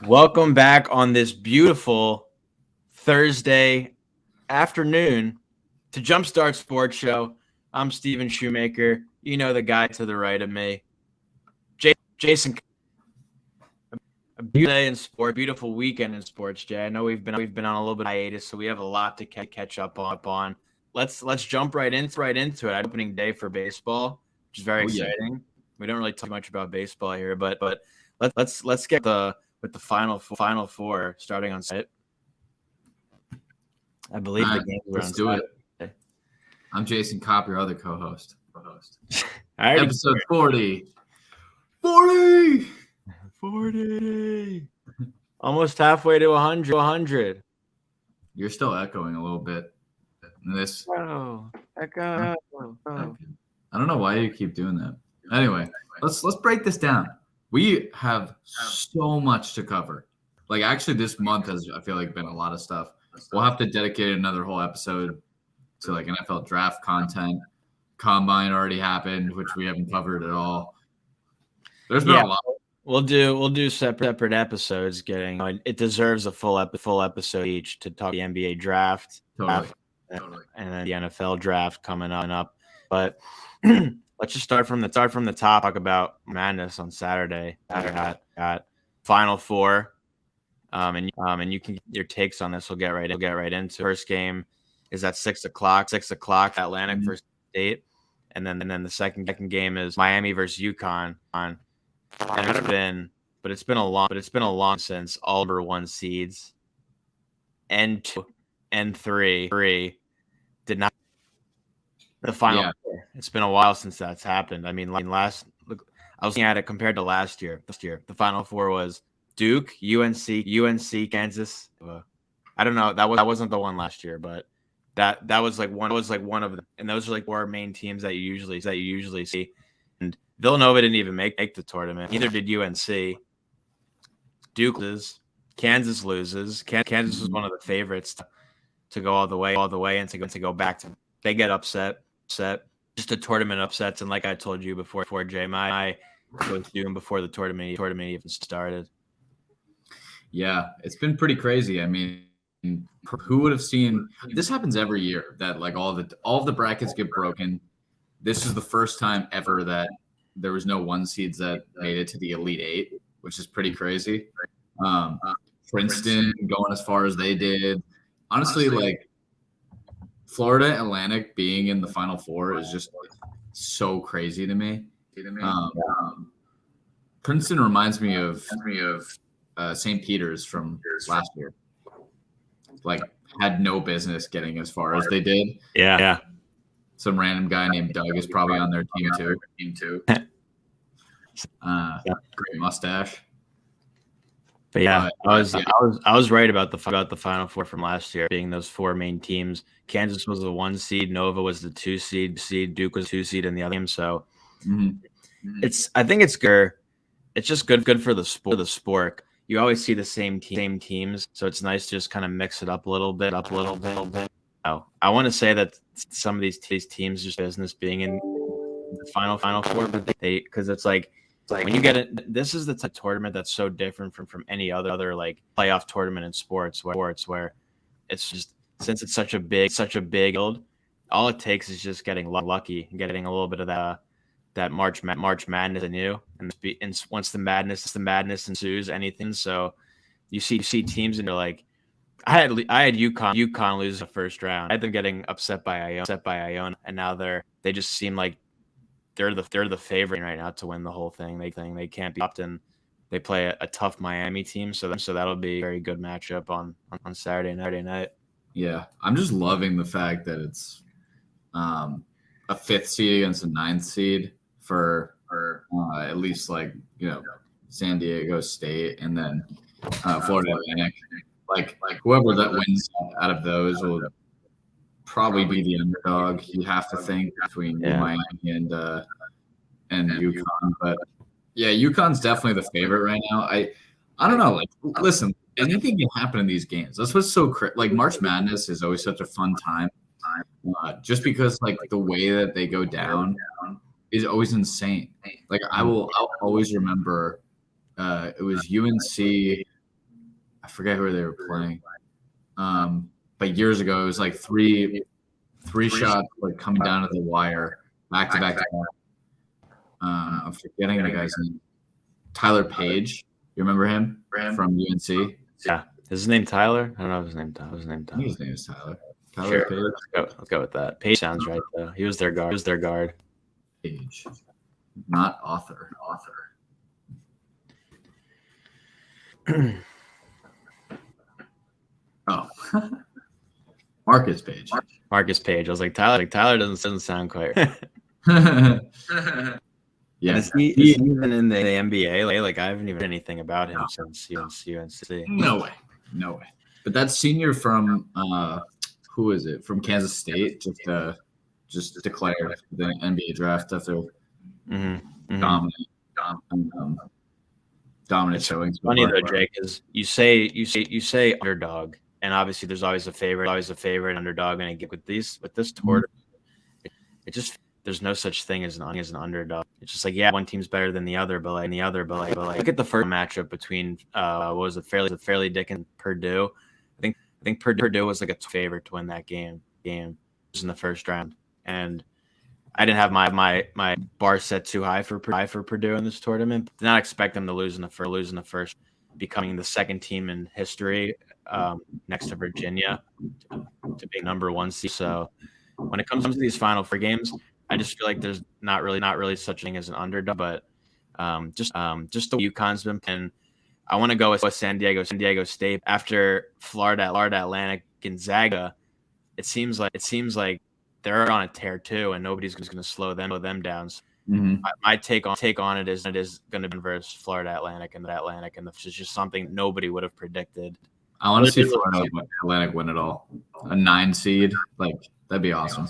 Welcome back on this beautiful Thursday afternoon to JumpStart Sports Show. I'm Steven Shoemaker. You know the guy to the right of me, Jason. A beautiful day in sport, beautiful weekend in sports, Jay. I know we've been on a little bit of hiatus, so we have a lot to catch up on. Let's jump right into it. Opening day for baseball, which is very exciting. Yeah. We don't really talk much about baseball here, but let's get with the final four starting on Saturday. I believe the games are on Saturday. It. I'm Jason Kopp, your other co-host. Episode 40. 40! Almost halfway to 100. You're still echoing a little bit. Echo. I don't know why you keep doing that. Anyway, let's break this down. We have so much to cover. Like, actually, this month has, I feel like, been a lot of stuff. We'll have to dedicate another whole episode to, like, NFL draft content. Combine already happened, which we haven't covered at all. There's been a lot. We'll do separate episodes. It deserves a full episode each to talk the NBA draft, totally. And then the NFL draft coming up. But let's just start from the top. Talk about madness on Saturday. At Final Four, and you can get your takes on this. We'll get right into. First game is at 6:00. 6:00 Atlantic versus State, and then the second game is Miami versus UConn. And it's been a long since all number one seeds and 2 and 3 did not the final four. It's been a while since that's happened. I mean, I was looking at it compared to last year. The final four was Duke, UNC, Kansas. I don't know. That wasn't the one last year, but that was like one of them. And those are like four main teams that you usually see. And Villanova didn't even make the tournament. Neither did UNC. Duke loses. Kansas loses. Kansas was one of the favorites to go all the way and to go back to. They get upset. Just a tournament upsets, and like I told you before Jay, my was doing before the tournament even started. Yeah, it's been pretty crazy. I mean, who would have seen this happens every year that like all of the brackets get broken. This is the first time ever that there was no one seeds that made it to the Elite Eight, which is pretty crazy. Princeton going as far as they did. Honestly, like Florida Atlantic being in the Final Four is just so crazy to me. Princeton reminds me of St. Peter's from last year. Like, had no business getting as far as they did. Yeah. Some random guy named Doug is probably on their team too. Great mustache. But yeah, I was right about the Final Four from last year being those four main teams. Kansas was the 1 seed, Nova was the 2 seed, Duke was 2 seed in the other game. So I think it's good. It's just good for the sport. You always see the same teams, so it's nice to just kind of mix it up a little bit. Oh, I want to say that some of these teams just business being in the Final Four, but because it's like when you get it, this is the type of tournament that's so different from any other like playoff tournament in sports where it's just, since it's such a big field, all it takes is just getting lucky and getting a little bit of that March Madness in you, and once the madness ensues, anything. So you see teams and you're like, I had UConn lose the first round. I had them getting upset by Iona, and now they just seem like they're the favorite right now to win the whole thing. They can't be stopped, and they play a tough Miami team. So that'll be a very good matchup on Saturday night. Yeah, I'm just loving the fact that it's a 5th seed against a 9th seed for at least San Diego State and then Florida Atlantic. Like whoever that wins out of those will probably be the underdog. You have to think between Miami and UConn, but yeah, UConn's definitely the favorite right now. I don't know. Like, listen, anything can happen in these games. That's what's so like March Madness is always such a fun time, just because like the way that they go down is always insane. Like I'll always remember it was UNC forget who they were playing. But years ago, it was like three shots like coming down to the wire, back to back. I'm forgetting the guy's name. Tyler Page. You remember him from UNC? Yeah. Is his name Tyler? I don't know if his name Tyler. I think his name is Tyler. Sure. Page. Let's go with that. Page sounds right though. He was their guard. Page. Not author. Oh. Marcus Page. I was like Tyler doesn't sound quite right. Yeah. Is he even in the NBA? Like I haven't even heard anything about him since UNC. No way. But that senior from who is it? From Kansas State just declared the NBA draft after dominant showing. Funny though, Jake, is you say underdog, and obviously there's always a favorite underdog, and with this tournament, it just there's no such thing as an underdog. It's just like one team's better than the other, but like look at the first matchup between what was it, Fairleigh Dickinson and Purdue. I think Purdue was like a favorite to win that game. It was in the first round, and I didn't have my bar set too high for Purdue in this tournament. Did not expect them to lose in the first, becoming the second team in history next to Virginia to be number 1 seed. So when it comes to these Final Four games, I just feel like there's not really such a thing as an underdog, but just the UConn's been playing. I want to go with San Diego State after Florida Atlantic, Gonzaga. It seems like they're on a tear too, and nobody's going to slow them down. So my take on it is going to be versus Florida Atlantic, and this is just something nobody would have predicted. I want to see Florida Atlantic win it all. A 9 seed, like that'd be awesome.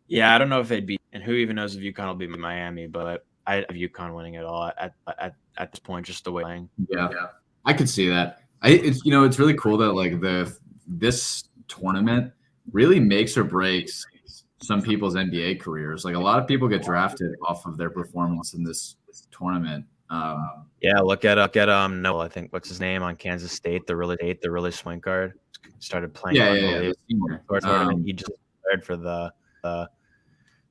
Yeah, I don't know if they'd beat, and who even knows if UConn will beat Miami, but I have UConn winning it all at this point, just the way playing. Yeah, I could see that. It's really cool that like this tournament really makes or breaks some people's NBA careers. Like a lot of people get drafted off of their performance in this tournament. Look at Noel. I think what's his name on Kansas State, the really swing guard, started playing. He just prepared for the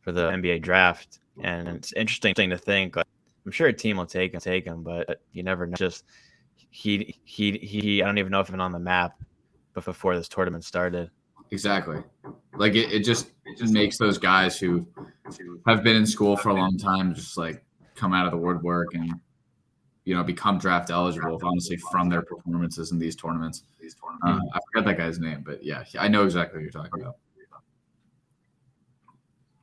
NBA draft, and it's interesting to think. Like, I'm sure a team will take him, but you never know. Just he I don't even know if he's on the map, but before this tournament started. Exactly. Like it just makes those guys who have been in school for a long time just like come out of the woodwork and become draft eligible, honestly, from their performances in these tournaments. I forgot that guy's name, but yeah, I know exactly what you're talking about.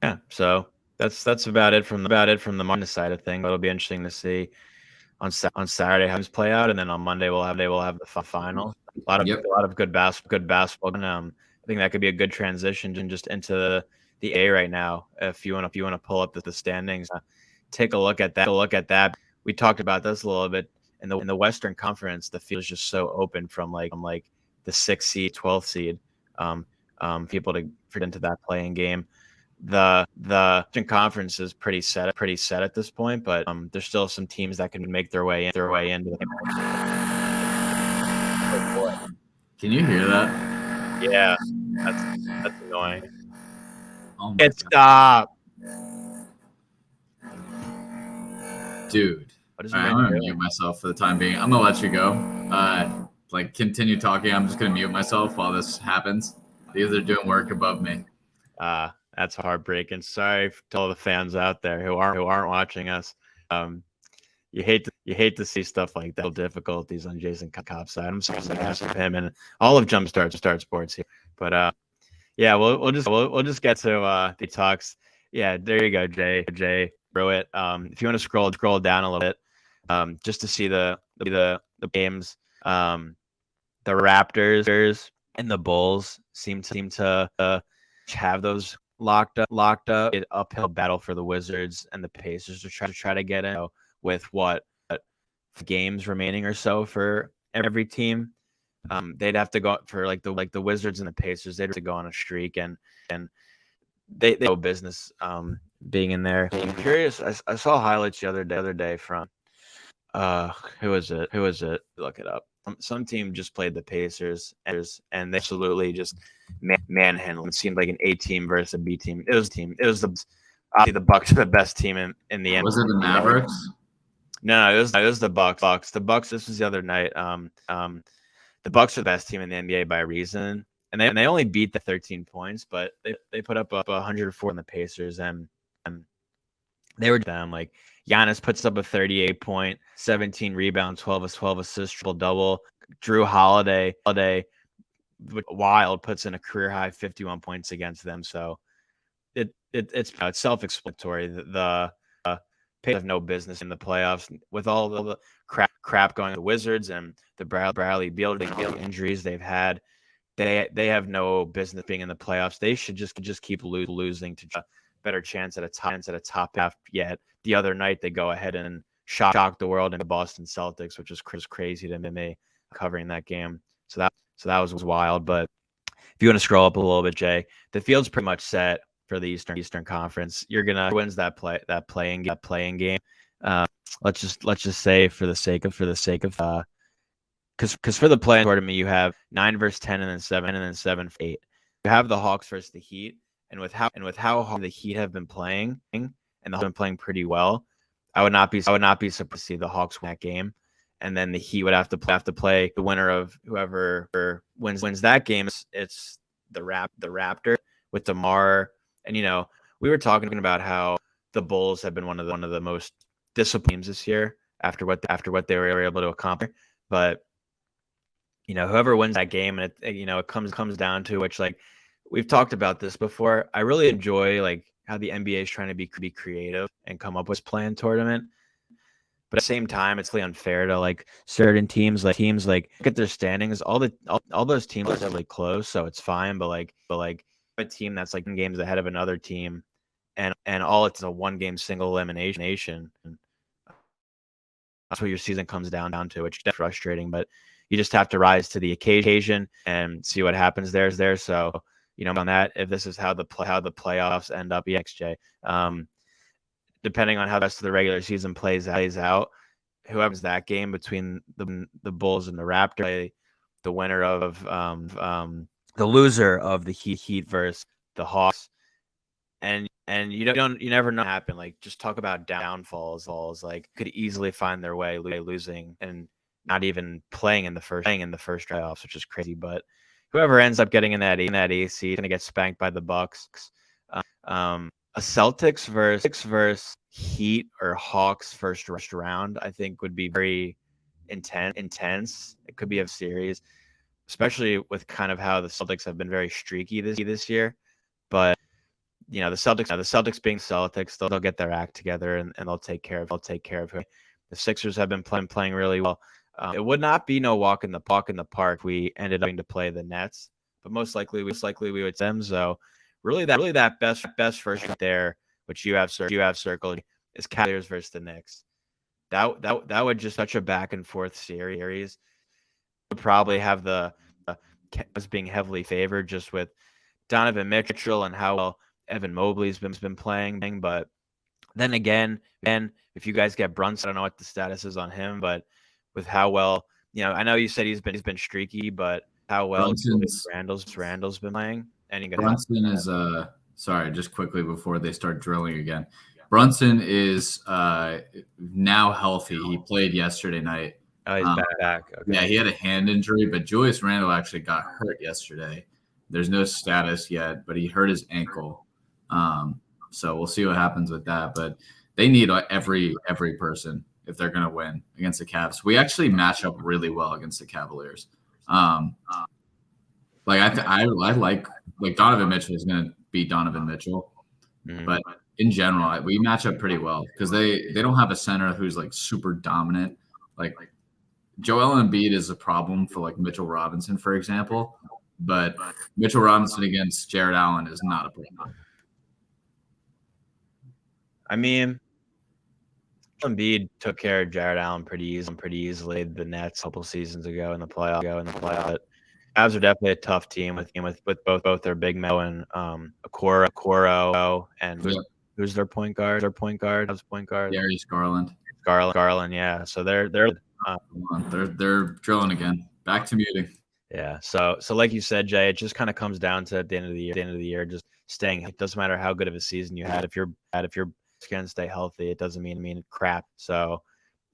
Yeah, so that's about it from the Martin side of things. It'll be interesting to see on Saturday how things play out, and then on Monday we'll have the final. A lot of good basketball. And, I think that could be a good transition just into the A right now. If you want to pull up the standings, take a look at that. We talked about this a little bit in the Western Conference. The field is just so open from like the 6th seed, 12th seed, people to fit into that playing game. The Western Conference is pretty set at this point, but there's still some teams that can make their way into the. Can you hear that? Yeah, that's annoying. Oh Stop, dude. I'm gonna mute myself for the time being. I'm gonna let you go. Continue talking. I'm just gonna mute myself while this happens because they're doing work above me. That's heartbreaking. Sorry to all the fans out there who aren't watching us. You hate to see stuff like that. Difficulties on Jason Cobb's side. I'm sorry for him and all of JumpStart Sports here. But we'll just get to the talks. Yeah, there you go, Jay. Throw it. If you want to scroll down a little bit, just to see the games. The Raptors and the Bulls seem to have those locked up. An uphill battle for the Wizards and the Pacers to try to get in. With what games remaining or so for every team, they'd have to go for like the Wizards and the Pacers. They'd have to go on a streak, and they no business being in there. I'm curious. I saw highlights the other day from who was it? Look it up. some team just played the Pacers, and they absolutely just manhandled. It seemed like an A team versus a B team. It was a team. It was obviously the Bucks are the best team in the NBA. Was it the Mavericks? No, it was the Bucks. The Bucks. This was the other night. The Bucks are the best team in the NBA by a reason, and they only beat the 13 points, but they put up 104 in the Pacers, and they were them. Like Giannis puts up a 38 point, 17 rebound, 12 assists, triple double. Drew Holiday, Wild puts in a career high 51 points against them. So it's self-explanatory. The Pacers have no business in the playoffs with all the crap going on the Wizards and the Bradley Beal injuries they've had. They have no business being in the playoffs. They should just keep losing to a better chance at a top half. Yet the other night they go ahead and shock the world in the Boston Celtics, which was crazy to me covering that game. So that was wild. But if you want to scroll up a little bit, Jay, the field's pretty much set for the Eastern Conference. You're gonna wins that playing game. Let's just say for the sake of because for the play-in tournament you have 9 versus 10 and then 7 for 8. You have the Hawks versus the Heat, and with how hard the Heat have been playing, and the Hawks have been playing pretty well, I would not be surprised to see the Hawks win that game, and then the Heat would have to play the winner of whoever wins that game. It's the Raptor with DeMar, and we were talking about how the Bulls have been one of the most disciplined teams this year after what they were able to accomplish, but whoever wins that game, and it comes down to which, like we've talked about this before. I really enjoy like how the NBA is trying to be creative and come up with play-in tournament, but at the same time, it's really unfair to like certain teams. Like look at their standings. All those teams are really close, so it's fine. But like a team that's like games ahead of another team, and all it's a 1-game single elimination. That's what your season comes down to, which is frustrating, but you just have to rise to the occasion and see what happens there. So, on that, if this is how the playoffs end up, EXJ, depending on how the rest of the regular season plays out, whoever's that game between the Bulls and the Raptors, the winner of the loser of the Heat versus the Hawks, and you never know what happen. Like, just talk about downfalls. Like, could easily find their way losing and not even playing in the first playoffs, which is crazy. But whoever ends up getting in that AC is going to get spanked by the Bucks. A Celtics versus Heat or Hawks first round, I think, would be very intense. It could be a series, especially with kind of how the Celtics have been very streaky this year. But the Celtics being Celtics, they'll get their act together and they'll take care of who. The Sixers have been playing really well. It would not be no walk in the park. We ended up having to play the Nets, but most likely we would them. So really that best first there, which you have circled, is Cavaliers versus the Knicks. That would just such a back and forth series. Would probably have the as being heavily favored just with Donovan Mitchell and how well Evan Mobley's been playing. But then again, if you guys get Brunson, I don't know what the status is on him, but with how well, I know you said he's been streaky, but how well Randall's been playing. And Brunson is sorry, just quickly before they start drilling again. Brunson is now healthy. He played yesterday night. Oh, he's back. Okay. Yeah, he had a hand injury, but Julius Randle actually got hurt yesterday. There's no status yet, but he hurt his ankle. So we'll see what happens with that. But they need every person if they're going to win against the Cavs. We actually match up really well against the Cavaliers. I like Donovan Mitchell is going to beat Donovan Mitchell, but in general, we match up pretty well because they don't have a center who's like super dominant. Like Joel Embiid is a problem for like Mitchell Robinson, for example, but Mitchell Robinson against Jared Allen is not a problem. I mean, Embiid took care of Jared Allen pretty easily. The Nets a couple seasons ago in the playoff. Cavs are definitely a tough team with both their big men and Okoro and who's their point guard? How's point guard? Darius Garland. Garland, yeah. So they're They're drilling again. Back to muting. Yeah. So like you said, Jay, it just kind of comes down to at the end of the year, just staying. It doesn't matter how good of a season you had. If you're going to stay healthy, it doesn't mean crap. So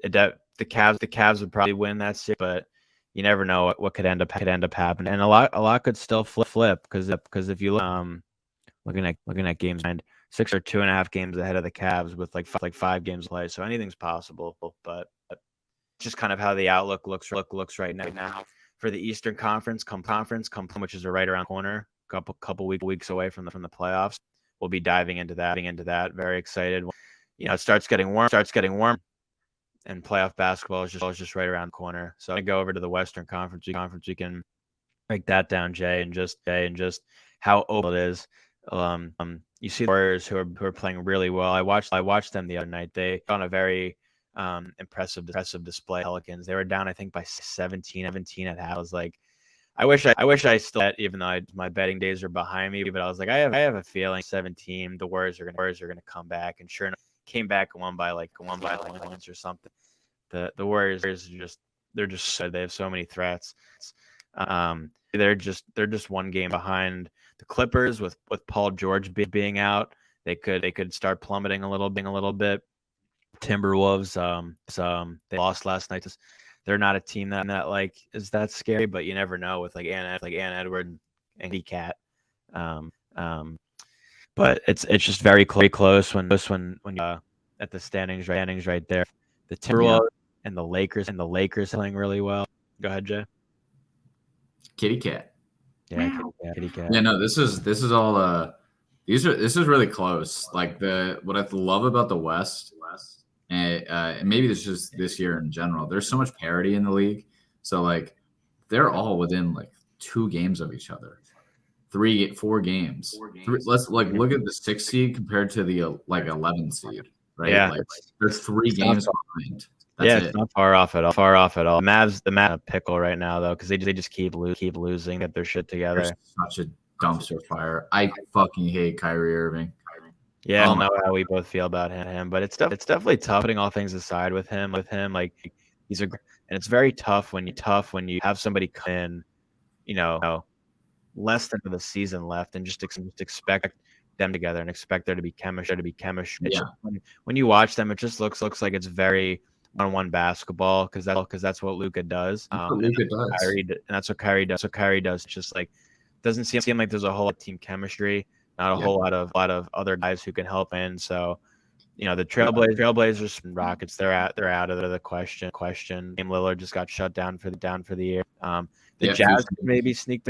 the Cavs would probably win that series, but you never know what could end up happening. And a lot could still flip because if you look, looking at games behind, 6 or 2.5 games ahead of the Cavs with like 5 games left. So anything's possible, but just kind of how the outlook looks right now for the Eastern Conference, which is right around the corner, couple weeks away from the playoffs. We'll be diving into that. Very excited. It starts getting warm, and playoff basketball is just right around the corner. So I go over to the Western Conference. We can break that down, Jay, and just how open it is. You see the Warriors who are playing really well. I watched them the other night. They on a very impressive display. Pelicans. They were down, I think, by 17 at half. I was like, I wish I still had, even though my betting days are behind me. But I was like, I have a feeling 17, the Warriors are gonna come back, and sure enough, came back and won by like points or something. The Warriors they're just so, they have so many threats. They're just one game behind the Clippers with Paul George being out. They could start plummeting a little bit. Timberwolves, they lost last night. They're not a team that like is that scary, but you never know with like Ann Edward and Cat. But it's just very close when at the standings right there. The Timberwolves and the Lakers playing really well. Go ahead, Jay. Kitty cat. Yeah, kitty cat. Yeah, no, this is all this is really close. Like what I love about the West, and maybe it's just this year in general, there's so much parity in the league. So like they're all within like 2 games of each other. 4 games. Let's like look at the 6 seed compared to the like 11 seed, right? Yeah, like there's 3 games behind. That's it's not far off at all. The Mavs a pickle right now though, because they just keep losing, get their shit together. They're such a dumpster fire. I fucking hate Kyrie Irving. Yeah, I don't know how we both feel about him, but it's definitely tough putting all things aside with him. Like and it's very tough when you have somebody come in, less than the season left and just expect them together and expect there to be chemistry. Yeah. When you watch them, it just looks like it's very one-on-one basketball because that's what Luka does. Luka does. And that's what Kyrie does. It's just like doesn't seem like there's a whole lot of team chemistry. Not a whole lot of other guys who can help in. So, the Trailblazers and Rockets, they're out of the question. Dame Lillard just got shut down for the year. The Jazz maybe sneak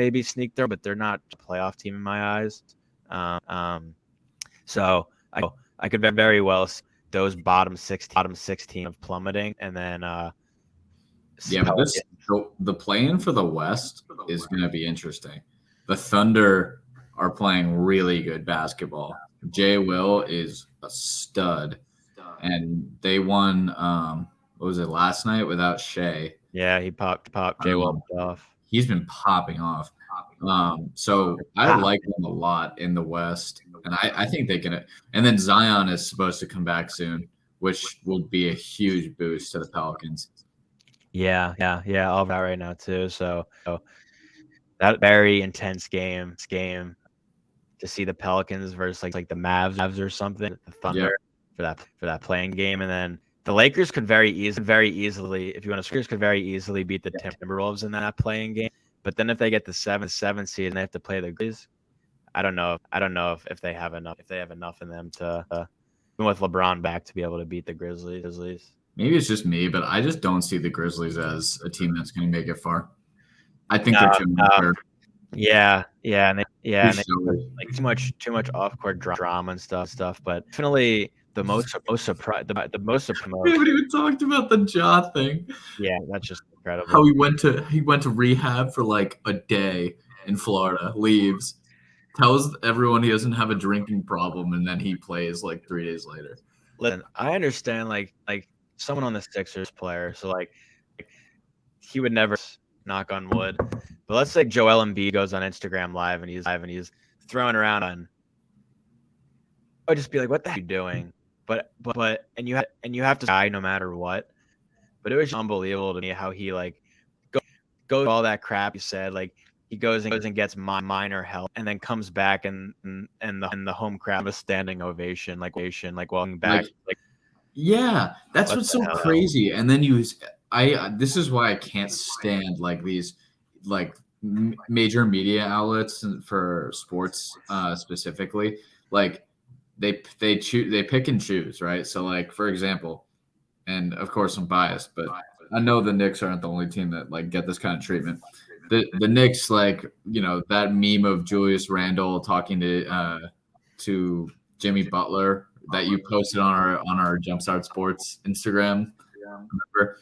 there, but they're not a playoff team in my eyes. So I could very well see those bottom six team of plummeting, and then but the play-in for the West is going to be interesting. The Thunder are playing really good basketball. Jay Will is a stud, and they won. What was it last night without Shea? Yeah, he popped Jay Will off. He's been popping off. So I like them a lot in the West, and I think they can. And then Zion is supposed to come back soon, which will be a huge boost to the Pelicans. Yeah, all that right now too. So that very intense game to see the Pelicans versus like the Mavs or something, the Thunder for that playing game, and then the Lakers could very easily, if you want to, could very easily beat the Timberwolves in that playing game. But then if they get the 7 seed and they have to play the Grizzlies, I don't know if they have enough in them to even with LeBron back to be able to beat the Grizzlies. Maybe it's just me, but I just don't see the Grizzlies as a team that's going to make it far. I think they're too mature. Yeah, and like too much off-court drama and stuff. But definitely the most surprised. The most surprised. We haven't even talked about the Ja thing. Yeah, that's just incredible. How he went to rehab for like a day in Florida, leaves, tells everyone he doesn't have a drinking problem, and then he plays like 3 days later. Listen, I understand like someone on the Sixers player, so like he would never, knock on wood. But let's say Joel Embiid goes on Instagram live and he's throwing around on. I would just be like, "What the heck are you doing?" But and you have to die no matter what. but it was just unbelievable to me how he like goes all that crap you said. Like he goes and gets minor help, and then comes back and the home crowd a standing ovation, like welcoming back. Like yeah, that's what what's the so hell? crazy. And then this is why I can't stand like these like major media outlets for sports specifically. Like they pick and choose, right? So like for example, and of course I'm biased, but I know the Knicks aren't the only team that like get this kind of treatment. The Knicks, like, you know, that meme of Julius Randle talking to Jimmy Butler that you posted on our Jumpstart Sports Instagram. Remember?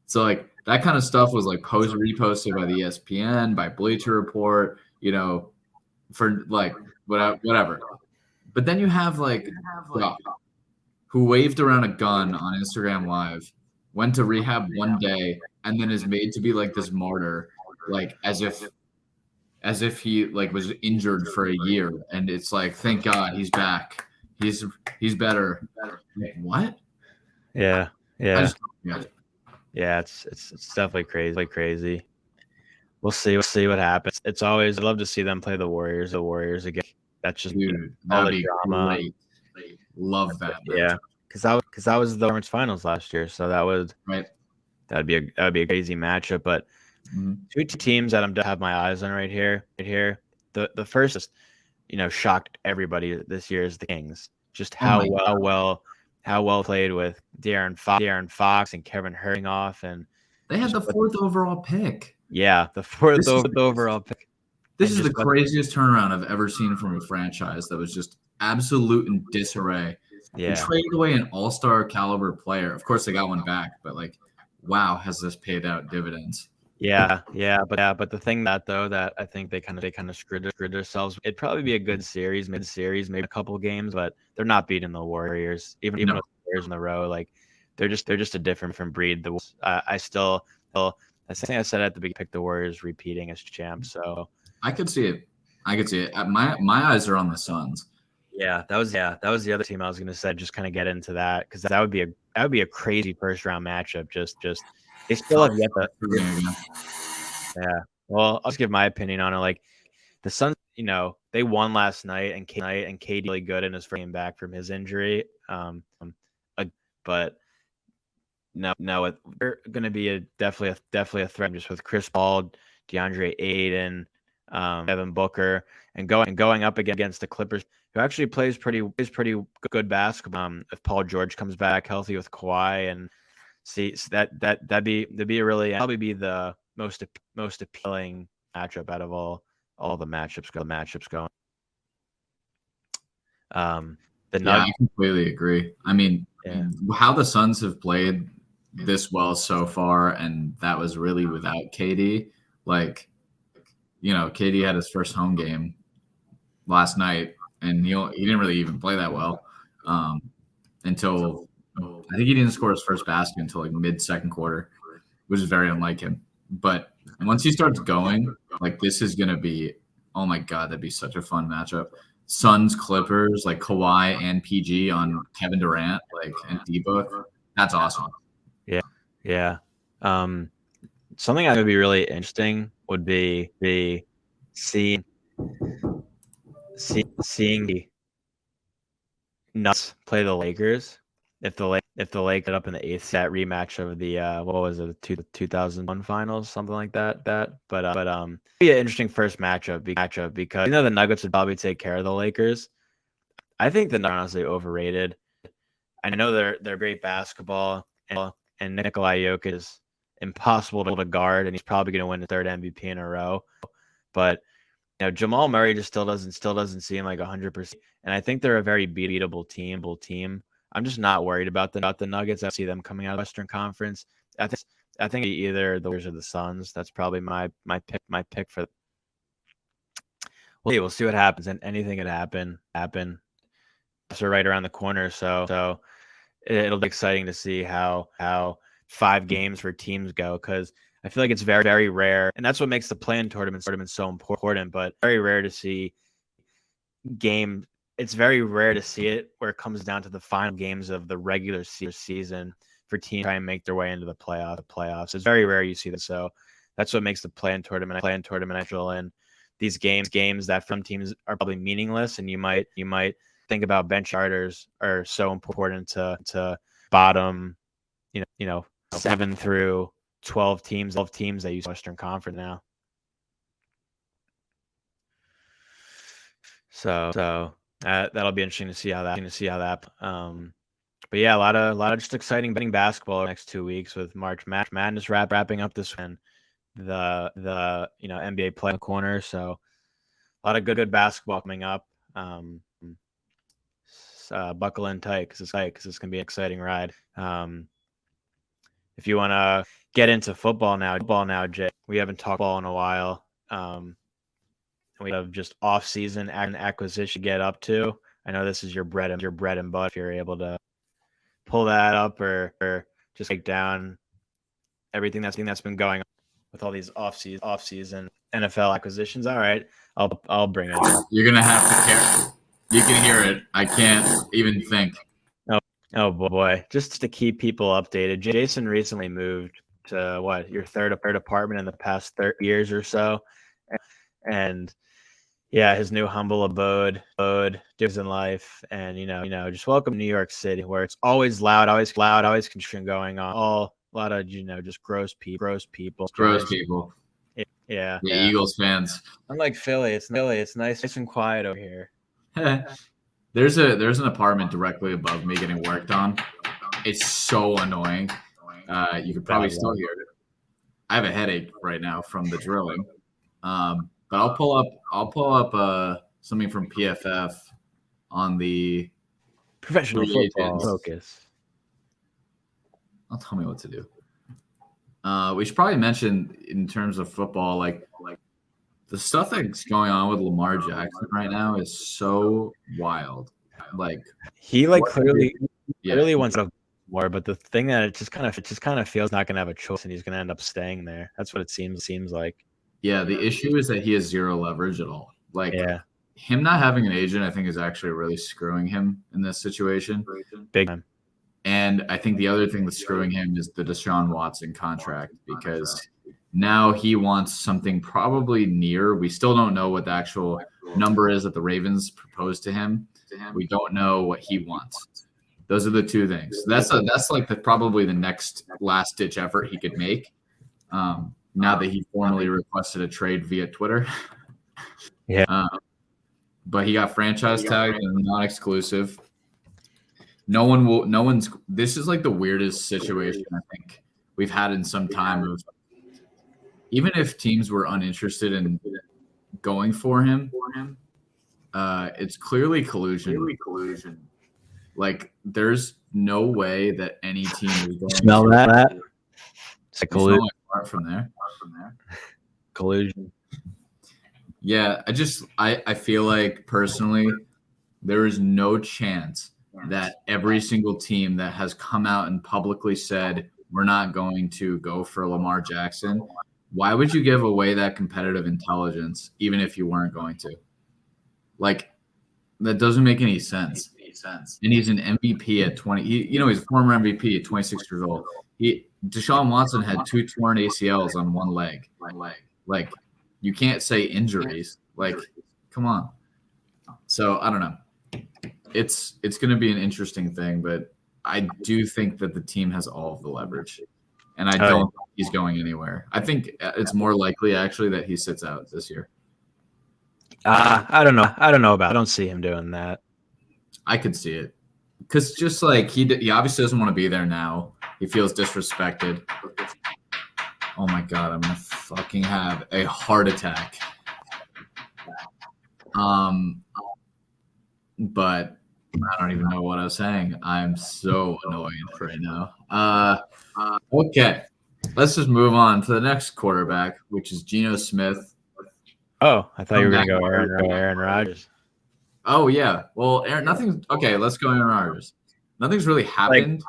So like that kind of stuff was like reposted by the ESPN, by Bleacher Report, you know, for like whatever. But then you have like Ja, who waved around a gun on Instagram Live, went to rehab one day, and then is made to be like this martyr, like as if he like was injured for a year, and it's like, thank God he's back, he's he's better. Like, what? Yeah, I yeah, just yeah. yeah. It's definitely crazy. We'll see what happens. It's always I love to see them play the Warriors again. That's just Dude, all that'd the be drama. great. Love that Yeah, match. because that was the conference finals last year, so Right. that'd be a crazy matchup. But Mhm. two teams that I'm to have my eyes on right here. The first is, shocked everybody this year is the Kings. Just Oh my how well played with De'Aaron Fox and Kevin Hurting and They had just the fourth overall pick. the fourth This is overall pick this and is the just craziest turnaround I've ever seen from a franchise that was just absolute in disarray. They yeah. traded away an all-star caliber player. Of course, they got one back, but like, wow, has this paid out dividends? But the thing that I think they kind of screwed themselves. It'd probably be a good series, maybe a couple games, but they're not beating the Warriors, even No, with the Warriors in a row. Like they're just a different breed. I think I said at the beginning, pick the Warriors repeating as champs. So I could see it. I could see it. My eyes are on the Suns. that was the other team I was gonna say. Just kind of get into that because that would be a crazy first round matchup. Just they still have yet to. Yeah. Well, I'll just give my opinion on it. Like the Suns, they won last night, and KD really good in his first game back from his injury. But no, they're going to be definitely a threat just with Chris Paul, DeAndre Ayton, Devin Booker, and going up against the Clippers, who actually plays pretty good basketball. If Paul George comes back healthy with Kawhi and see so that'd be a really probably be the most appealing matchup out of all the matchups going. The Yeah, Nuggets, I completely agree. I mean, yeah, how the Suns have played this well so far, and that was really without KD. Like, you know, KD had his first home game last night, and he didn't really even play that well until I think he didn't score his first basket until like mid second quarter, which is very unlike him. But once he starts going, like this is gonna be, oh my god, that'd be such a fun matchup. Suns Clippers, like Kawhi and PG on Kevin Durant, like and D Book. That's awesome. yeah. Um, Something that would be really interesting would be seeing seeing the Nuts play the Lakers. If the Lakers get up in the eighth set rematch of the what was it, the 2001 finals, something like that. But be an interesting first matchup because the Nuggets would probably take care of the Lakers. I think the Nuggets are honestly overrated. I know they're great basketball, and Nikolai Jokic is impossible to guard, and he's probably going to win the third MVP in a row. But Jamal Murray just still doesn't seem like 100%, and I think they're a very beatable team. I'm just not worried about the Nuggets. I see them coming out of the Western Conference. I think either the Warriors or the Suns. That's probably my pick for. We'll see what happens, and anything could happen. So right around the corner, so it'll be exciting to see how 5 games for teams go because I feel like it's very rare, and that's what makes the play-in tournament so important. But very rare to see game. It's very rare to see it where it comes down to the final games of the regular season for teams to try and make their way into the playoffs. It's very rare you see that. So that's what makes the play-in tournament actual. And these games that from teams are probably meaningless, and you might think about bench starters are so important to bottom, 7 through 12 teams that use Western Conference now. So that'll be interesting to see how that. But yeah, a lot of just exciting basketball next 2 weeks with March Madness wrapping up this weekend. The NBA play in the corner, so a lot of good basketball coming up. Buckle in tight because it's gonna be an exciting ride. If you want to get into football now, Jay, we haven't talked ball in a while. We have just off-season acquisition to get up to. I know this is your bread and butter. If you're able to pull that up or just take down everything that's been going on with all these off-season NFL acquisitions. All right, I'll bring it up. You're gonna have to care. You can hear it. I can't even think. Oh boy, just to keep people updated, Jason recently moved to your third apartment in the past 30 years or so, and yeah, his new humble abode in life, and just welcome to New York City, where it's always loud, always construction going on, a lot of just gross people. Yeah. Eagles fans. Unlike Philly, it's nice and quiet over here. There's an apartment directly above me getting worked on. It's so annoying. You could probably still hear it. I have a headache right now from the drilling. But I'll pull up something from PFF on the professional football focus. I'll tell me what to do. We should probably mention in terms of football, like the stuff that's going on with Lamar Jackson right now is so wild. Like he clearly wants to more, but the thing that it just kind of feels not going to have a choice, and he's going to end up staying there. That's what it seems like. Yeah, the issue is that he has zero leverage at all. Him not having an agent, I think, is actually really screwing him in this situation. Big time. And I think the other thing that's screwing him is the Deshaun Watson contract, because now he wants something probably near. We still don't know what the actual number is that the Ravens proposed to him. We don't know what he wants. Those are the two things. That's probably the next last ditch effort he could make. Now that he formally requested a trade via Twitter. Yeah. But he got franchise tagged and non-exclusive. This is like the weirdest situation I think we've had in some time. Of even if teams were uninterested in going for him, it's clearly collusion. Like there's no way that any team is going smell to that. It's a collusion. Apart from there. Collusion. Yeah, I feel like personally there is no chance that every single team that has come out and publicly said we're not going to go for Lamar Jackson, why would you give away that competitive intelligence even if you weren't going to? Like, that doesn't make any sense. And he's an MVP at 20. He's a former MVP at 26 years old. Deshaun Watson had 2 torn ACLs on one leg. Like, you can't say injuries. Like, come on. So I don't know. It's going to be an interesting thing, but I do think that the team has all of the leverage, and I don't think he's going anywhere. I think it's more likely actually that he sits out this year. I don't know. I don't see him doing that. I could see it because just like he obviously doesn't want to be there now. He feels disrespected. Oh my God, I'm gonna fucking have a heart attack. But I don't even know what I was saying. I'm so annoyed right now. Okay, let's just move on to the next quarterback, which is Geno Smith. Oh, I thought you were gonna go Aaron Rodgers. Oh yeah, well, Okay, let's go Aaron Rodgers. Nothing's really happened.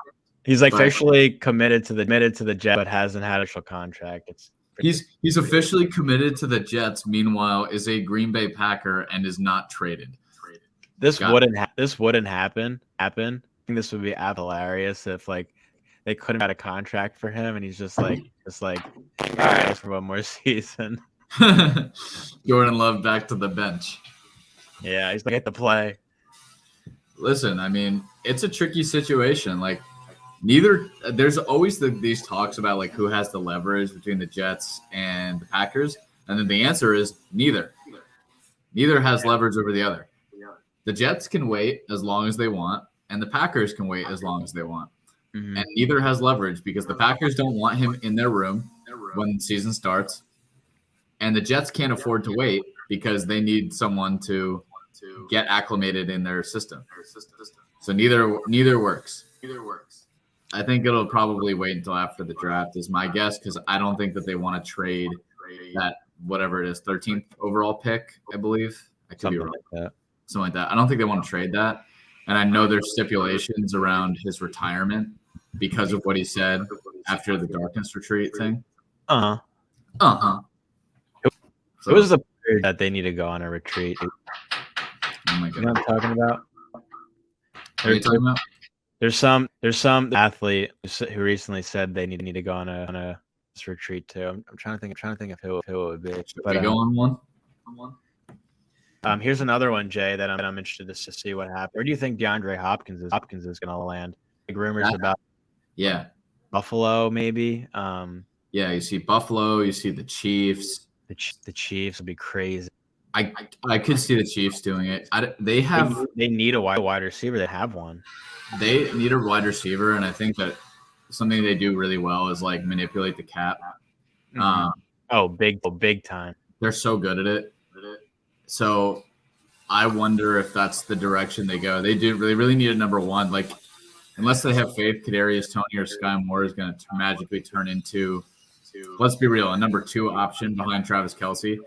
He's officially committed to the Jets, but hasn't had an actual contract. He's officially committed to the Jets. Meanwhile, is a Green Bay Packer and is not traded. This wouldn't happen. I think this would be hilarious if they they couldn't got a contract for him, and he's just like, all right, for one more season. Jordan Love back to the bench. Yeah, he's like, get the play. Listen, I mean, it's a tricky situation. Like, there's always these talks about like who has the leverage between the Jets and the Packers, and then the answer is neither. Neither has leverage over the other. The Jets can wait as long as they want, and the Packers can wait as long as they want. Mm-hmm. And neither has leverage because the Packers don't want him in their room when the season starts, and the Jets can't afford to wait because they need someone to get acclimated in their system. So neither works. I think it'll probably wait until after the draft is my guess, because I don't think that they want to trade that whatever it is 13th overall pick, I believe. I could be wrong. Something like that. I don't think they want to trade that. And I know there's stipulations around his retirement because of what he said after the darkness retreat thing. Who was the player that they need to go on a retreat? Oh my God. You know what I'm talking about? What are you talking about? There's some athlete who recently said they need to go on a retreat too. I'm trying to think of who it would be. But we go on one. Here's another one, Jay, that I'm interested to see what happens. Where do you think DeAndre Hopkins is going to land? Like rumors about Buffalo, maybe. Yeah, you see Buffalo, you see the Chiefs. The Chiefs would be crazy. I could see the Chiefs doing it. They need a wide receiver. They have one. They need a wide receiver, and I think that something they do really well is like manipulate the cap. Mm-hmm. Big time. They're so good at it. So I wonder if that's the direction they go. They really need a number one. Like, unless they have faith, Kadarius Toney or Sky Moore is going to magically turn into, let's be real, a number two option behind Travis Kelce.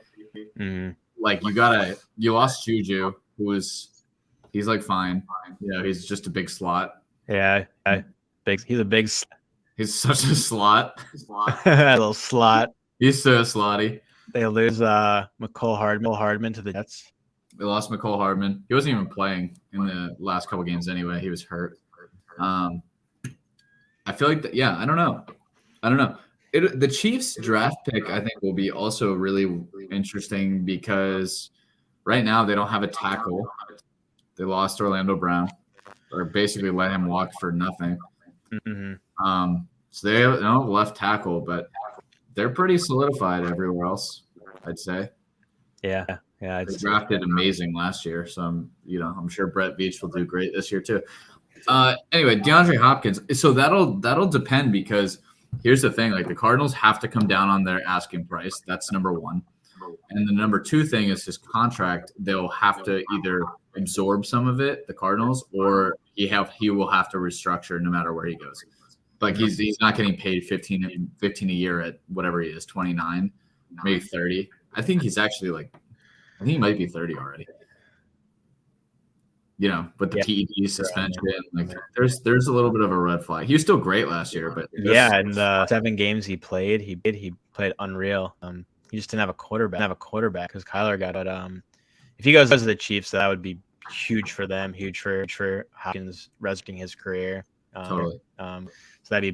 Mm-hmm. Like, you lost Juju, he's like fine. He's just a big slot. Yeah, he's a big. He's such a slot. A little slot. He's so slotty. They lose McCole Hardman to the Jets. They lost McCole Hardman. He wasn't even playing in the last couple games anyway. He was hurt. I feel like I don't know. The Chiefs draft pick, I think, will be also really interesting because right now they don't have a tackle. They lost Orlando Brown, or basically let him walk for nothing. Mm-hmm. So they have no left tackle, but they're pretty solidified everywhere else, I'd say. Yeah. They drafted amazing last year, so I'm sure Brett Veach will do great this year too. Anyway, DeAndre Hopkins. So that'll depend, because here's the thing: like, the Cardinals have to come down on their asking price. That's number one. And the number two thing is his contract. They'll have to either absorb some of it, the Cardinals, or he will have to restructure no matter where he goes. Like, he's not getting paid 15 a year at whatever he is, 29, maybe 30. I think he might be 30 already. With the TED suspension, like, there's a little bit of a red flag. He was still great last year, but in the 7 games he played, he played unreal. He just didn't have a quarterback because Kyler got it. If he goes to the Chiefs, that would be huge for them, huge for Hopkins resurrecting his career. Totally.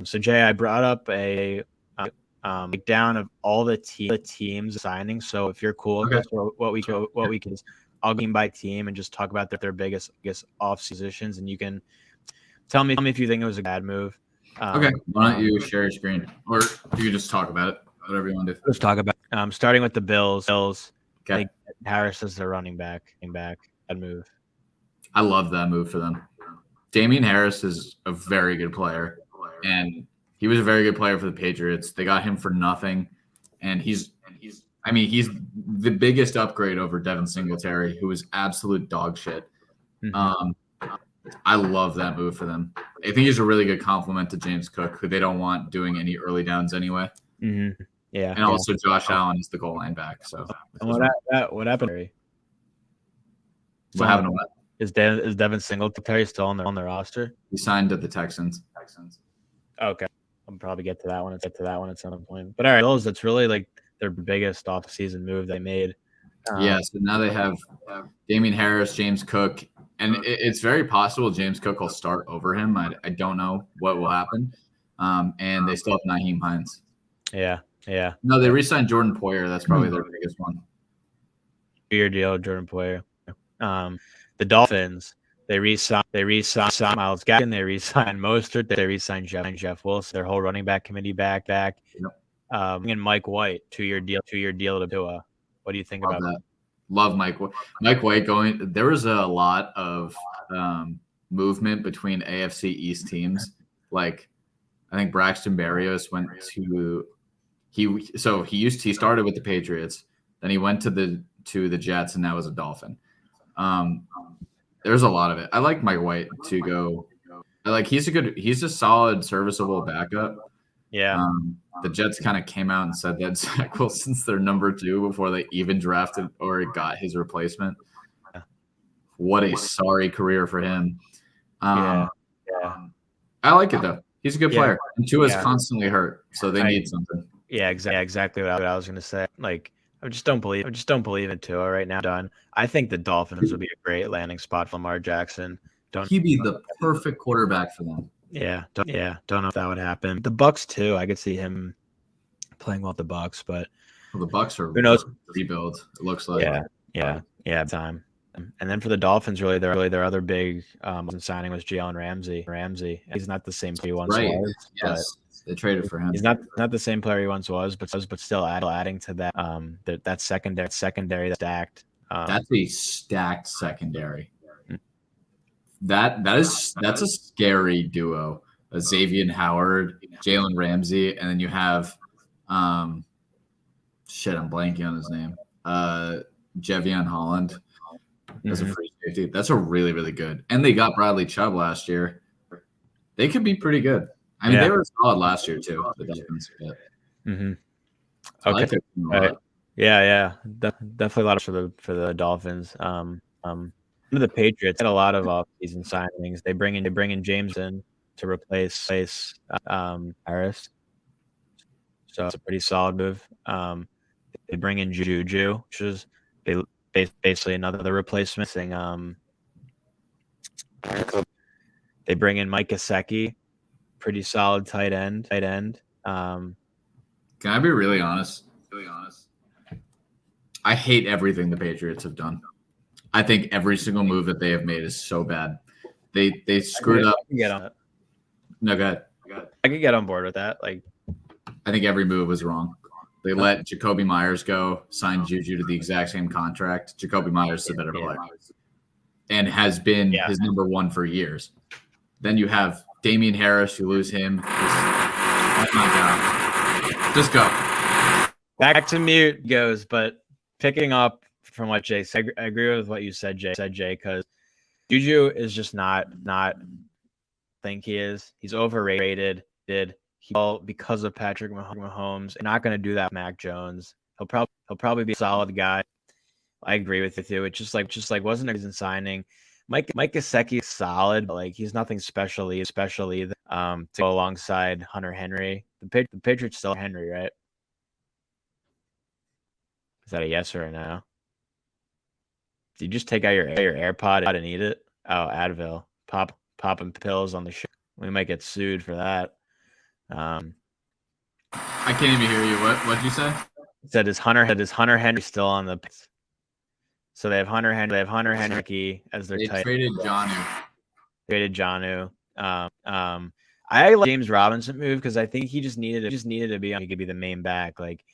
So Jay, I brought up a breakdown of all the teams signing. So if you're cool with this, what we can I'll game by team and just talk about their biggest off positions, and you can tell me if you think it was a bad move. Okay. Why don't you share your screen, or you can just talk about it, whatever you want to do. Let's talk about starting with the Bills. Okay. Harris as their running back. Bad move. I love that move for them. Damian Harris is a very good player, and he was a very good player for the Patriots. They got him for nothing, and he's the biggest upgrade over Devin Singletary, who was absolute dog shit. Mm-hmm. I love that move for them. I think he's a really good compliment to James Cook, who they don't want doing any early downs anyway. Mm-hmm. Yeah, and also Josh Allen is the goal line back. So what happened? What happened to what? Is Devin Singletary still on their roster? He signed to the Texans. Okay, I'll probably get to that one. At some point. But all right, Bills, that's really like their biggest off-season move they made. So now they have Damian Harris, James Cook, and it's very possible James Cook will start over him. I don't know what will happen. And they still have Naheem Hines. Yeah. No, they re-signed Jordan Poyer. That's probably their biggest one. 2-year deal, Jordan Poyer. The Dolphins, they re-signed Myles Gaskin, they re-signed Mostert, they re-signed Jeff Wilson, their whole running back committee back. Yep. And Mike White, 2-year deal to Tua. What do you think about that? Love Mike White going. There was a lot of movement between AFC East teams. Like, I think Braxton Berrios went to he started with the Patriots, then he went to the Jets, and now is a Dolphin. There's a lot of it. I like Mike White to go. He's a solid, serviceable backup. Yeah. The Jets kind of came out and said that Zach Wilson's their number 2 before they even drafted or got his replacement. What a sorry career for him. Yeah. I like it though. He's a good player. And Tua's constantly hurt, so they need something. Yeah, exactly what I was going to say. Like, I just don't believe in Tua right now. Done. I think the Dolphins would be a great landing spot for Lamar Jackson. He'd be the perfect quarterback for them. Yeah, don't know if that would happen. The Bucks too. I could see him playing well with the Bucks, but the Bucks are who knows? Rebuild. It looks like. Yeah. Time. And then for the Dolphins, really, their other big signing was Jalen Ramsey. He's not the same player he once was. Yes, they traded for him. He's not the same player he once was, but still adding to that that secondary that's stacked. That's a stacked secondary. That's a scary duo. Xavier Howard, Jalen Ramsey, and then you have I'm blanking on his name. Jevion Holland as a free safety. That's a really, really good. And they got Bradley Chubb last year. They could be pretty good. I mean, they were solid last year too. The Dolphins. Okay. Right. Yeah. Definitely a lot for the Dolphins. The Patriots had a lot of offseason signings. They bring in James in to replace Harris. So it's a pretty solid move. They bring in Juju, which is basically another replacement. They bring in Mike Gesicki, pretty solid tight end. Can I be really honest? I hate everything the Patriots have done. I think every single move that they have made is so bad. They screwed up. No, go ahead. I could get on board with that. Like, I think every move was wrong. They let Jacoby Myers go, signed Juju to the exact same contract. Jacoby Myers is a better player and has been his number 1 for years. Then you have Damian Harris, you lose him. Oh my God. Just go. Back to mute goes, but picking up from what Jay said, I agree with what you said, Jay, because Juju is just not think he is. He's overrated. Because of Patrick Mahomes, not going to do that with Mac Jones. He'll probably be a solid guy. I agree with you. It's just like wasn't a reason signing. Mike Gesicki is solid, but like he's nothing especially to go alongside Hunter Henry. The Patriots still Henry, right? Is that a yes or a no? Do you just take out your AirPod and eat it? Oh, Advil. Popping pills on the show. We might get sued for that. I can't even hear you. What'd you say? Said is Hunter Henry still on the? So they have Hunter Henry as their tight. Traded Jonnu. I like James Robinson move because I think he just needed to be on. He could be the main back, like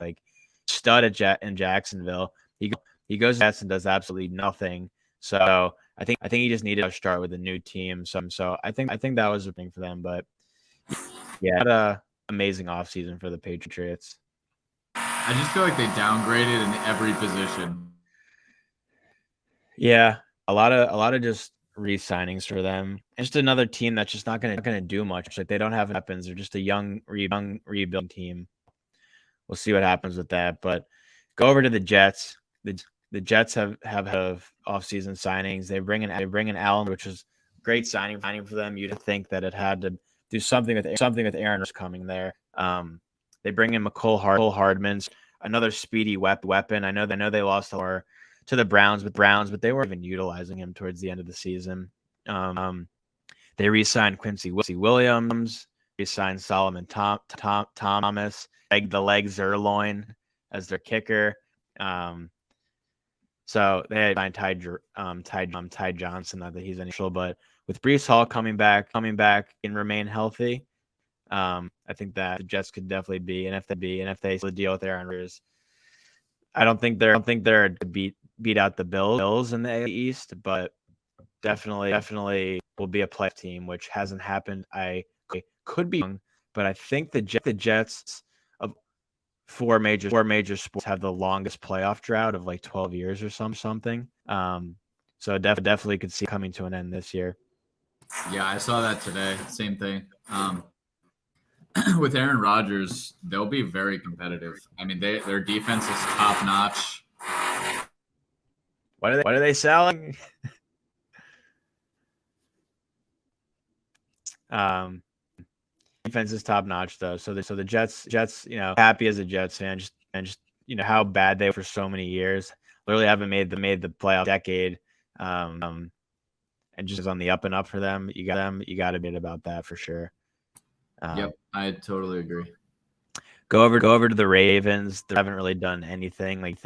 stud in Jacksonville. He goes to Jets and does absolutely nothing. So I think he just needed to start with a new team. So I think that was a thing for them. But yeah, had a amazing offseason for the Patriots. I just feel like they downgraded in every position. Yeah, a lot of just re-signings for them. It's just another team that's just not gonna do much. Like they don't have weapons. They're just a young rebuild team. We'll see what happens with that. But go over to the Jets. The Jets have off-season signings. They bring in Allen, which is great signing for them. You'd think that it had to do something with Aaron coming there. They bring in Mecole Hardman, another speedy weapon. I know they lost to the Browns, but they weren't even utilizing him towards the end of the season. They re-signed Quincy Williams. re-signed Solomon Thomas, the leg Zerloin as their kicker. So they had Ty Johnson, not that he's initial, but with Breece Hall coming back and remain healthy, I think that the Jets could definitely be, and if they deal with Aaron Rodgers, I don't think they're to beat out the Bills in the AFC East, but definitely will be a playoff team, which hasn't happened. I could be wrong, but I think the Jets of four major sports have the longest playoff drought of like 12 years or something. So definitely could see coming to an end this year. Yeah, I saw that today. Same thing. With Aaron Rodgers, they'll be very competitive. I mean, their defense is top notch. What are they selling? Defense is top notch though. So the Jets, happy as a Jets fan, just how bad they were for so many years. Literally haven't made the playoff decade. And just on the up and up for them. You got to be about that for sure. Yep, I totally agree. Go over to the Ravens. They haven't really done anything like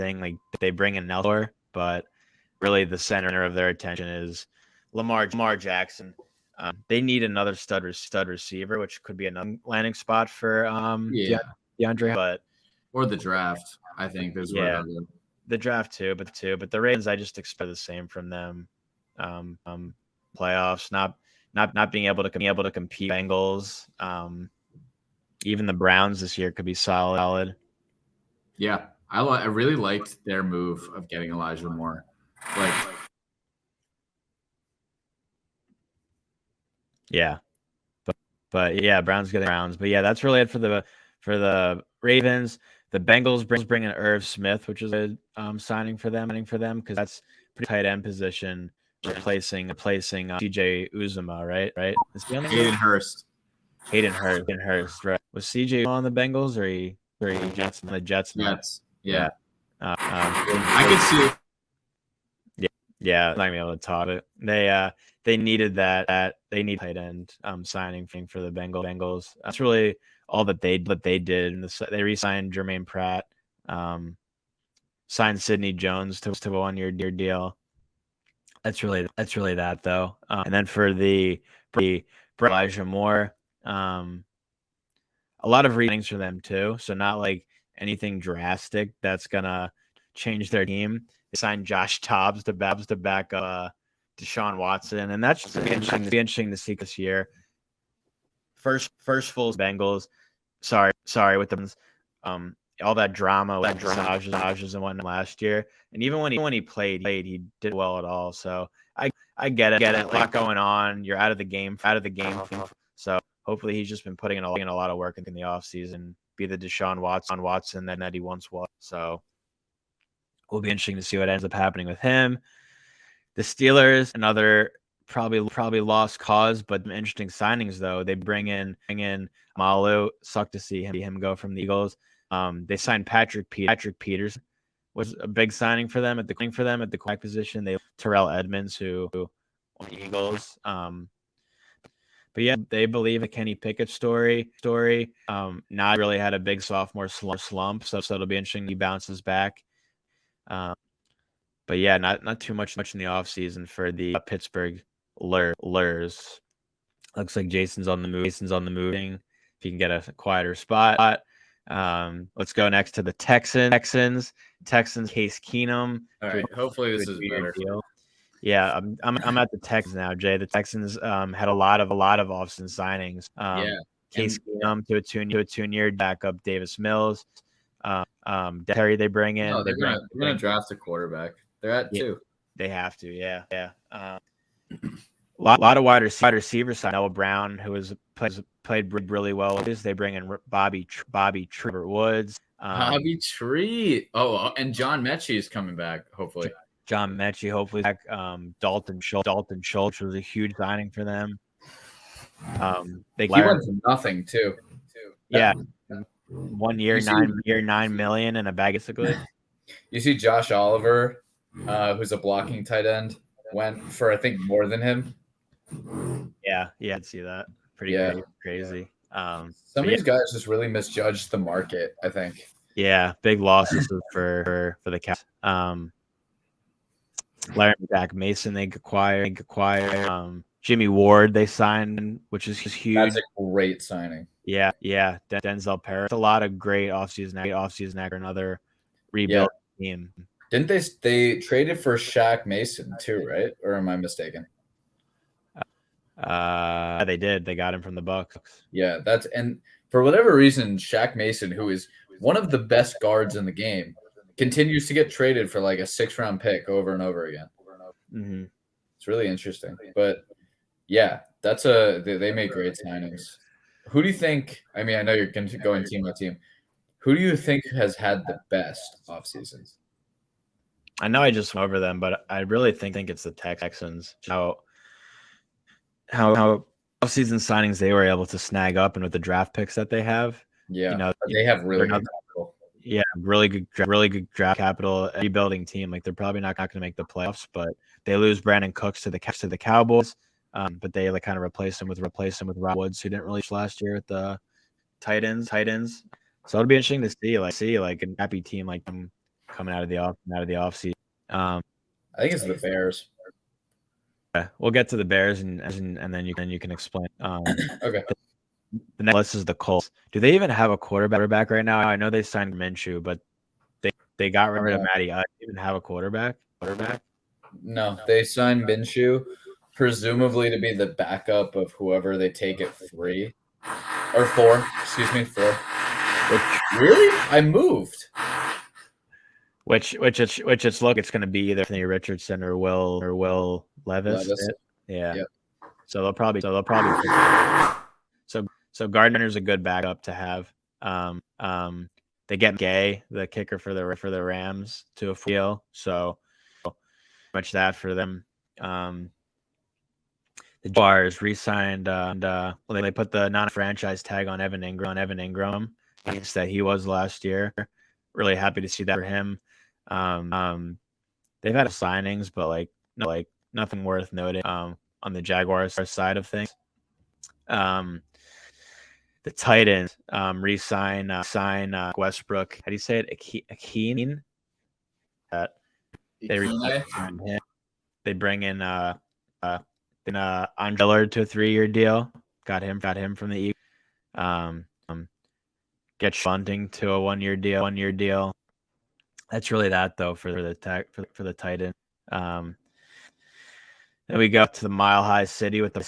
they bring in Nelson, but really the center of their attention is Lamar Jackson. They need another stud receiver, which could be another landing spot for DeAndre, but or the draft. I think there's the draft too, but the Ravens, I just expect the same from them. Playoffs, not being able to compete. Bengals, even the Browns this year could be solid. Yeah, I really liked their move of getting Elijah Moore. Yeah, but yeah, Browns getting Browns. But yeah, that's really it for the Ravens. The Bengals bringing Irv Smith, which is a signing for them because that's pretty tight end position, replacing CJ Uzomah, right? Is he on the Hayden Hurst, right? Was CJ on the Bengals or he Jets on the Jets now? Jets, yeah. I could see it. Yeah, not gonna be able to talk it. They needed that. They need tight end signing for the Bengals. That's really all that they did. They re-signed Jermaine Pratt, signed Sidney Jones to a 1-year deal. That's really that though. And then for the Elijah Moore, a lot of readings for them too. So not like anything drastic that's gonna change their team. They signed Josh Dobbs to back up Deshaun Watson, and that's just be interesting to see this year. First full Bengals. Sorry with the all that drama with massages and whatnot last year, and even when he played, he did well at all. So I get it. A lot going on. You're out of the game. So hopefully he's just been putting in a lot of work in the offseason. Be the Deshaun Watson that he once was. So will be interesting to see what ends up happening with him. The Steelers, another probably lost cause, but interesting signings though. They bring in Malu. Sucked to see him go from the Eagles. They signed Patrick Peterson, was a big signing for them at the quarterback position. They Terrell Edmonds, who on the Eagles. But yeah, they believe a Kenny Pickett story. Not really had a big sophomore slump, so it'll be interesting. He bounces back. But yeah, not too much in the offseason for the Pittsburgh Lurs. Looks like Jason's on the move. If he can get a quieter spot. Let's go next to the Texans. Case Keenum. All right. Hopefully this is better. Deal. Yeah, I'm at the Texans now, Jay. The Texans had a lot of offseason signings. Case Keenum to a 2-year backup Davis Mills. Terry they bring in. No, they're gonna draft a quarterback. They're at 2. They have to, yeah. Lot of wide receivers. Noah Brown, who played really well. They bring in Bobby Trevor Woods. Bobby Tree. Oh, and John Mechie is coming back. Hopefully, John Mechie hopefully back. Dalton Schultz was a huge signing for them. he went to nothing too. Yeah, 1 year, $9 million in a bag basically. You see Josh Oliver, who's a blocking tight end, went for I think more than him. Yeah, I'd see that. Pretty crazy. Some of these guys just really misjudged the market, I think. Yeah, big losses for the Cavs. Larry Jack Mason they acquire. Jimmy Ward they signed, which is huge. That's a great signing. Yeah. Denzel Perry. A lot of great offseason after another rebuild team. Didn't they traded for Shaq Mason too, right? Or am I mistaken? They did. They got him from the Bucks. Yeah, and for whatever reason, Shaq Mason, who is one of the best guards in the game, continues to get traded for like a 6th-round pick over and over again. Mm-hmm. It's really interesting. But yeah, they make great signings. Who do you think? I mean, I know you're going to go in team by team. Who do you think has had the best offseason? I know I just went over them, but I really think it's the Texans. How offseason signings they were able to snag up, and with the draft picks that they have, yeah, they have really good capital. Yeah, really good draft capital. Rebuilding team, like they're probably not going to make the playoffs, but they lose Brandon Cooks to the Cowboys. But they like kind of replace him with Rob Woods, who didn't really last year at the Titans. So it'll be interesting to see like a happy team like them coming out of the offseason. I think it's the Bears. Yeah, we'll get to the Bears and then you can explain. Okay. The next list is the Colts. Do they even have a quarterback right now? I know they signed Minshew, but they got rid of Matty. I even have a quarterback. No, they signed Minshew, presumably to be the backup of whoever they take at 3 or 4. Excuse me, 4. Really? I moved. Which it's it's going to be either Anthony Richardson or Will Levis. Yeah. Yep. So they'll probably so Gardner's a good backup to have. They get Gay, the kicker for the Rams, to a deal. So much that for them. The Jaguars re-signed they put the non-franchise tag on Evan Ingram. Against that he was last year. Really happy to see that for him. They've had signings, but nothing worth noting on the Jaguars side of things. The Titans re-sign Westbrook. How do you say it? Akeen. They re-signed him. They bring in Andre Dillard to a 3-year deal. Got him from the Eagles. Get Bunting to a 1-year deal. That's really that though for the Titans. Then we go to the Mile High City with the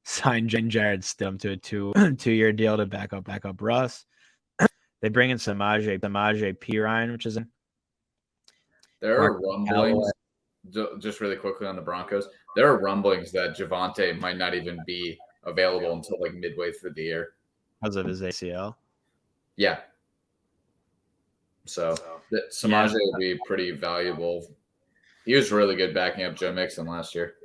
signed Jared Stidham to a 2-year deal to back up Russ. They bring in Samaje Perine, which is there are rumblings. Just really quickly on the Broncos, there are rumblings that Javonte might not even be available until like midway through the year because of his ACL. Yeah. So Samaje will be pretty valuable. He was really good backing up Joe Mixon last year.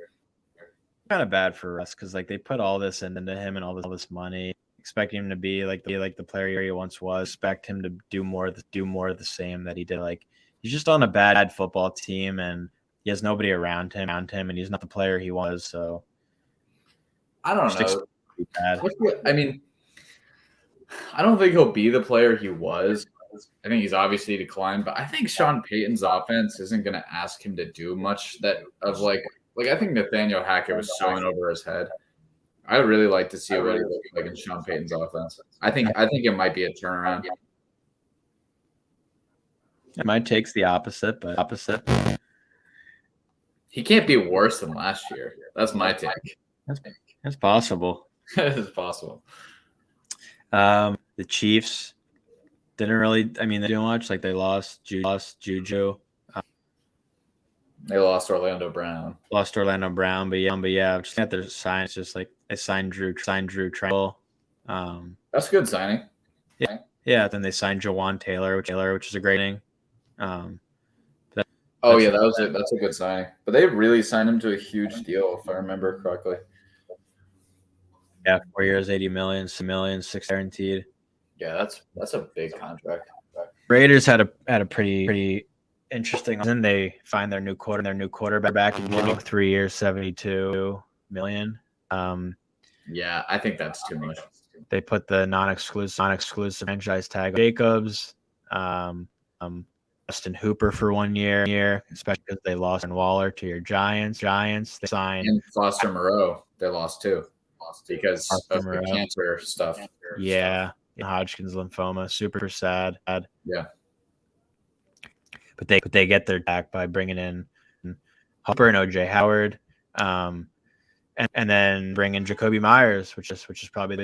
Kind of bad for us because like they put all this into him and all this money, expecting him to be like the player he once was. Expect him to do more of the same that he did. Like he's just on a bad football team and he has nobody around him, and he's not the player he was. So I don't know. I mean, I don't think he'll be the player he was. I think he's obviously declined, but I think Sean Payton's offense isn't going to ask him to do much I think Nathaniel Hackett was so in over his head. I would really like to see what he looks like in Sean Payton's offense. I think it might be a turnaround. My take's the opposite, but he can't be worse than last year. That's my take. That's possible. It's possible. The Chiefs didn't really. I mean, they didn't much. Like they lost Juju. They lost Orlando Brown. But yeah, just at their signs, just like they signed Drew Tranquil. That's a good signing. Yeah. Then they signed Jawan Taylor, which is a great thing. That's a good signing. But they really signed him to a huge deal, if I remember correctly. Yeah, 4 years, $80 million, 6 guaranteed. Yeah, that's a big contract. Raiders had a pretty interesting. Then they find their new quarterback in 3 years, $72 million. Yeah, I think that's too much. They put the non-exclusive franchise tag on Jacobs, Justin Hooper for 1 year, especially because they lost in Waller to your Giants. They signed And Foster Moreau, they lost too because Foster of the Moreau. cancer stuff. Yeah, Hodgkin's lymphoma, super sad. Yeah. But they get their back by bringing in Hopper and OJ Howard, and then bring in Jacoby Myers, which is probably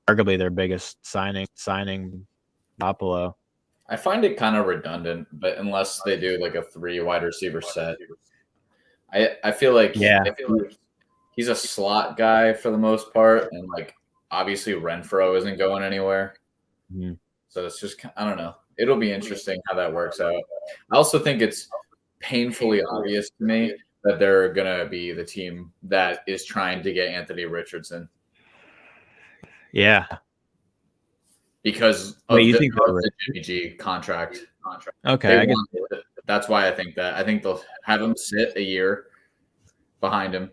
arguably their biggest signing Buffalo. I find it kind of redundant, but unless they do like a 3 wide receiver set, I feel like he's a slot guy for the most part, and like obviously Renfro isn't going anywhere, so it's just I don't know. It'll be interesting how that works out. I also think it's painfully obvious to me that they're gonna be the team that is trying to get Anthony Richardson. Yeah. Because of the Jimmy G contract. Okay. That's why I think that. I think they'll have him sit a year behind him.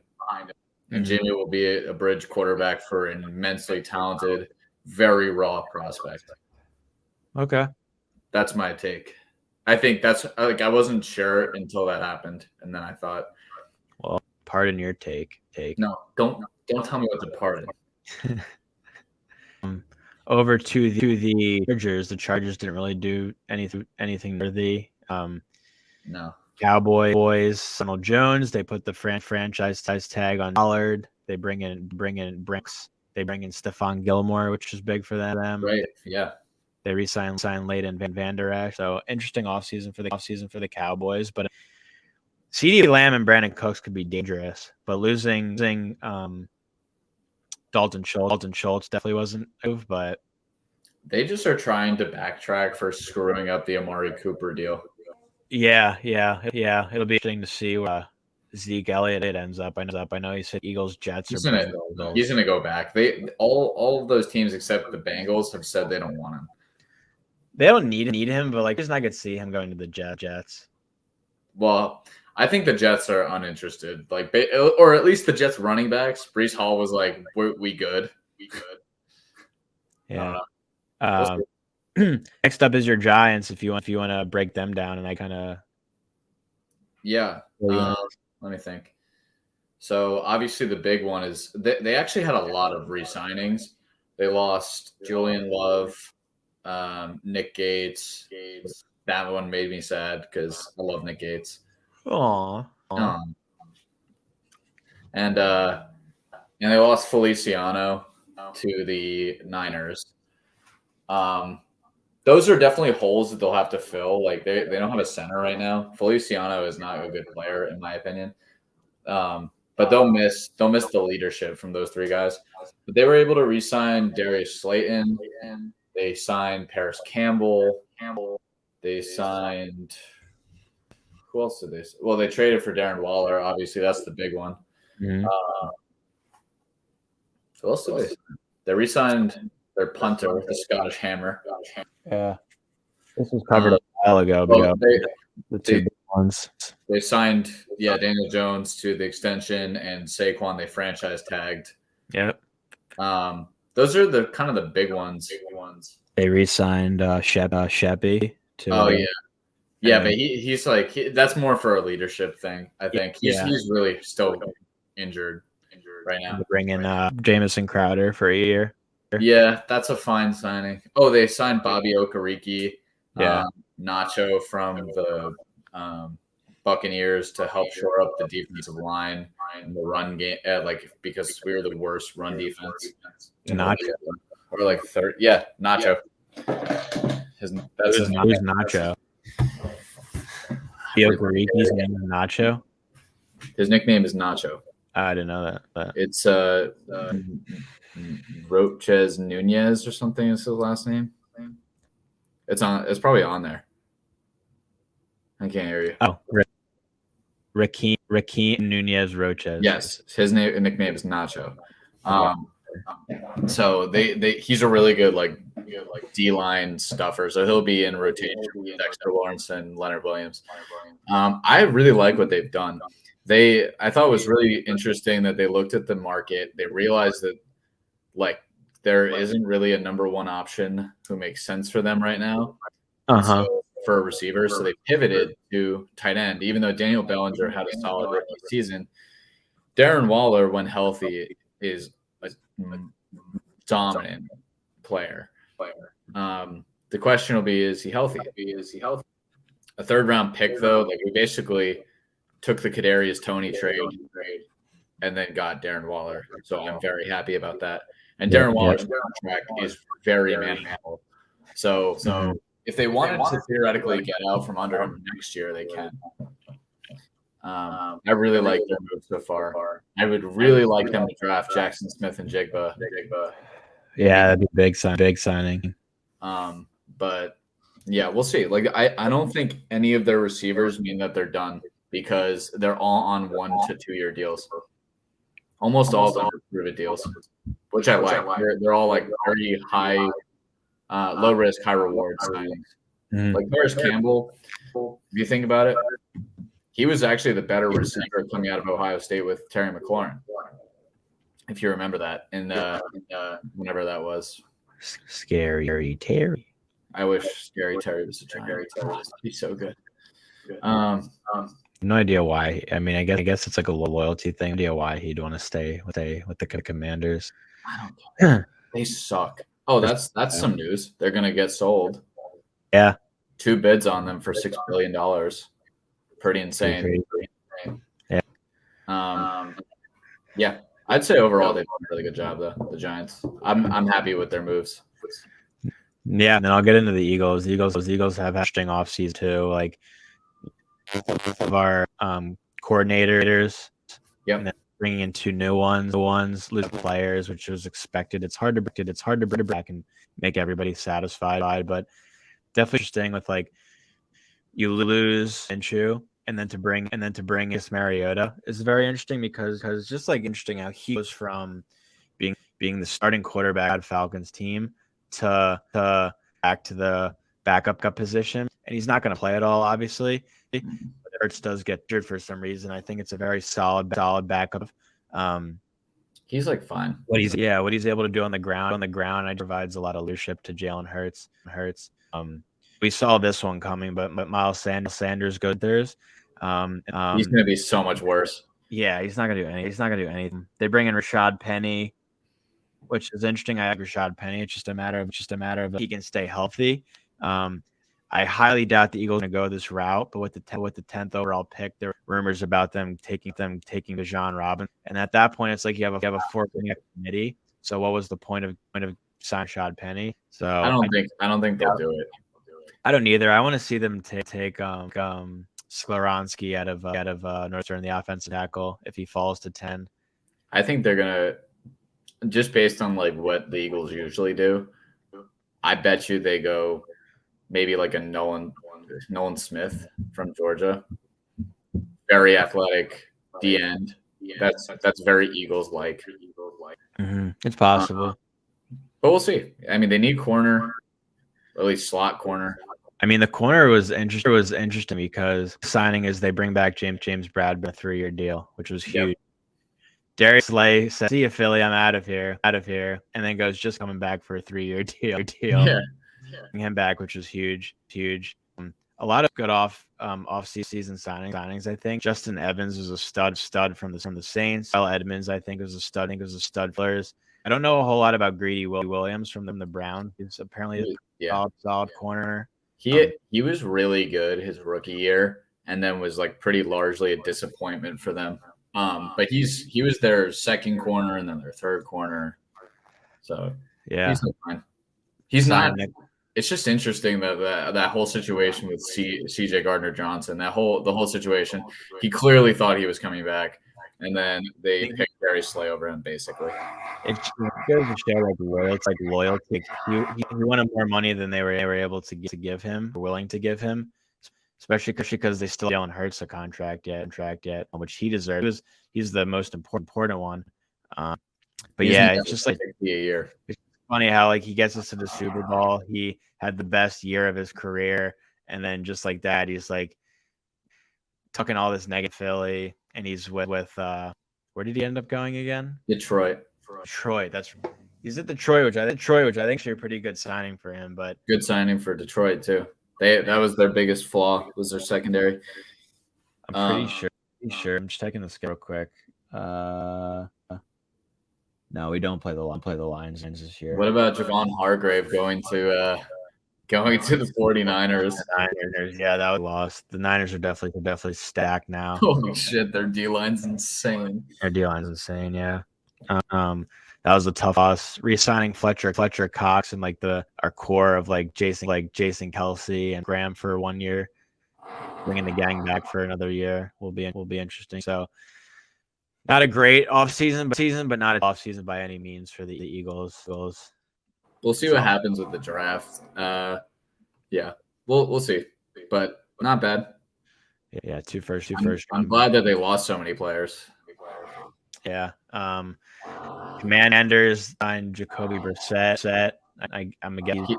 And Jimmy will be a bridge quarterback for an immensely talented, very raw prospect. Okay. That's my take. I think that's like I wasn't sure until that happened. And then I thought, well, pardon your take. No, don't tell me what to pardon. Over to the Chargers. The Chargers didn't really do anything worthy. No. Cowboys, Donald Jones. They put the franchise tag on Pollard. They bring in Brinks. They bring in Stephon Gilmore, which is big for them. Right. Yeah. They re-signed Leighton Van Der Esch. So interesting offseason for the Cowboys. But CeeDee Lamb and Brandon Cooks could be dangerous. But losing Dalton Schultz definitely wasn't a move, but they just are trying to backtrack for screwing up the Amari Cooper deal. Yeah. It'll be interesting to see where Zeke Elliott ends up. I know he said Eagles, Jets, he's gonna go back. They all of those teams except the Bengals have said they don't want him. They don't need him, but like, just not could see him going to the Jets. Well, I think the Jets are uninterested. Like, or at least the Jets running backs. Brees Hall was like, "We good." Yeah. Next up is your Giants. If you want to break them down, and I kind of. Yeah. Let me think. So obviously the big one is they actually had a lot of re-signings. They lost Julian Love, Nick Gates. That one made me sad because I love Nick Gates. Aww. And they lost Feliciano to the Niners. Those are definitely holes that they'll have to fill. Like they don't have a center right now. Feliciano is not a good player in my opinion. But they'll miss the leadership from those 3 guys. But they were able to re-sign Darius Slayton. They signed Paris Campbell. They signed who else did they? Well, they traded for Darren Waller. Obviously, that's the big one. Mm-hmm. Who else did they sign? They re-signed their punter, the Scottish Hammer. Yeah, this was covered a while ago. The 2 big ones. They signed, Daniel Jones to the extension, and Saquon they franchise tagged. Yep. Those are the kind of the big ones. They re-signed Sheppy. Yeah, but he's like that's more for a leadership thing. I think he's really still injured right now. They bring in Jamison Crowder for a year. Yeah, that's a fine signing. Oh, they signed Bobby Okereke, Nacho from the Buccaneers to help shore up the defensive line and the run game. Because we were the worst run defense. Nacho, or like third. Yeah, Nacho. Who's Nacho? Okereke's name is Nacho. His nickname is Nacho. I didn't know that. But. It's Roches Nunez or something is his last name. It's probably on there. I can't hear you. Oh, Rakeem Nunez Roches. Yes, his nickname is Nacho. So he's a really good like D-line stuffer. So he'll be in rotation with Dexter Lawrence and Leonard Williams. I really like what they've done. I thought it was really interesting that they looked at the market. They realized that like there isn't really a number one option who makes sense for them right now. So for a receiver, so they pivoted to tight end, even though Daniel Bellinger had a solid rookie season. Darren Waller, when healthy, is a dominant player. The question will be, is he healthy? A third round pick, though, like we basically took the Kadarius Toney trade and then got Darren Waller. So I'm very happy about that. And Darren Waller's contract is very manageable. So if they wanted to theoretically get out from under him next year, they can. I really like their move so far. I would really like them to draft Jackson Smith and Jigba. Yeah, that'd be big signing. But yeah, we'll see. Like I don't think any of their receivers mean that they're done because they're all on 1 to 2 year deals. Almost all of them are prove-it deals, which I like. They're all like very high, low risk, high reward signings. Like Paris Campbell, if you think about it, he was actually the better receiver coming out of Ohio State with Terry McLaurin. If you remember that, in whenever that was. Scary Terry. I wish Scary Terry was a Giant. He's so good. No idea why. I mean, I guess it's like a loyalty thing. No idea why he'd want to stay with the Commanders. I don't care. They suck. Oh, that's some news. They're gonna get sold. Yeah. 2 bids on them for $6 billion. Pretty insane. Yeah. Yeah. I'd say overall they've done a really good job though. The Giants. I'm happy with their moves. Yeah, and then I'll get into the Eagles. The Eagles have interesting offseason too. Like of our coordinators. Yep. And then bringing in 2 new ones, lose players, which was expected. It's hard to bring back and make everybody satisfied, but definitely interesting with like you lose Minshew and then to bring this Mariota is very interesting because it's just like interesting how he goes from being the starting quarterback at Falcons team to back to the backup position, and he's not going to play at all, obviously. But Hurts does get injured for some reason. I think it's a very solid backup. He's like fine. What he's able to do on the ground, I provides a lot of leadership to Jalen Hurts. We saw this one coming, but Miles Sanders goes theirs. He's going to be so much worse. Yeah, he's not going to do anything. They bring in Rashad Penny, which is interesting. I like Rashad Penny. It's just a matter of he can stay healthy. I highly doubt the Eagles are going to go this route, but with the 10th overall pick, there were rumors about them taking Bijan Robinson, and at that point, it's like you have a 4-man committee. So what was the point of signing Rashad Penny? So I don't think they'll do it. I don't either. I want to see them take Sklaronski out of Northern, the offensive tackle, if he falls to 10. I think they're gonna, just based on like what the Eagles usually do, I bet you they go maybe like a Nolan Smith from Georgia, very athletic D end. That's very Eagles like. It's possible, but we'll see. I mean, they need corner, or at least slot corner. I mean, the corner was interesting because signing is they bring back James Bradbury, a 3-year deal, which was huge. Yep. Darius Slay said, "See you, Philly. I'm out of here," and then goes just coming back for a 3-year deal. Yeah. Bring him back, which was huge. A lot of good off-season signings. I think Justin Evans was a stud from the Saints. Kyle Edmonds, I think, was a stud. Players. I don't know a whole lot about Greedy Williams from the Browns. He's apparently a solid corner. He was really good his rookie year, and then was like pretty largely a disappointment for them. But he was their second corner and then their third corner. So yeah, he's fine. He's not. It's just interesting that whole situation with CJ Gardner-Johnson, the whole situation. He clearly thought he was coming back, and then they picked Barry Slay over him, basically. It goes to show like loyalty. He wanted more money than they were able to give him, or willing to give him, especially because they still don't Hurts a contract yet, which he deserves. He's the most important one. But yeah, it's just like a year. It's funny how like he gets us to the Super Bowl. He had the best year of his career, and then just like that, he's like tucking all this negative Philly, and he's with where did he end up going again? Detroit. That's He's at Detroit, which I think is a pretty good signing for him. But good signing for Detroit too. That was their biggest flaw, was their secondary. I'm pretty sure. I'm just checking the schedule quick. No, we don't play the Lions this year. What about Javon Hargrave going to the 49ers? The Niners, yeah, that was lost. The Niners are definitely stacked now. Holy shit, their D-line's insane. Their D-line's insane, yeah. That was a tough loss. Re-signing Fletcher Cox and like our core of like Jason Kelsey and Graham for 1 year, bringing the gang back for another year will be interesting. So not a great offseason, but not an offseason by any means for the Eagles. We'll see what happens with the draft. Yeah, we'll see, but not bad. Yeah, two first. I'm glad that they lost so many players. Yeah. Commanders signed Jacoby Brissett. I'm guessing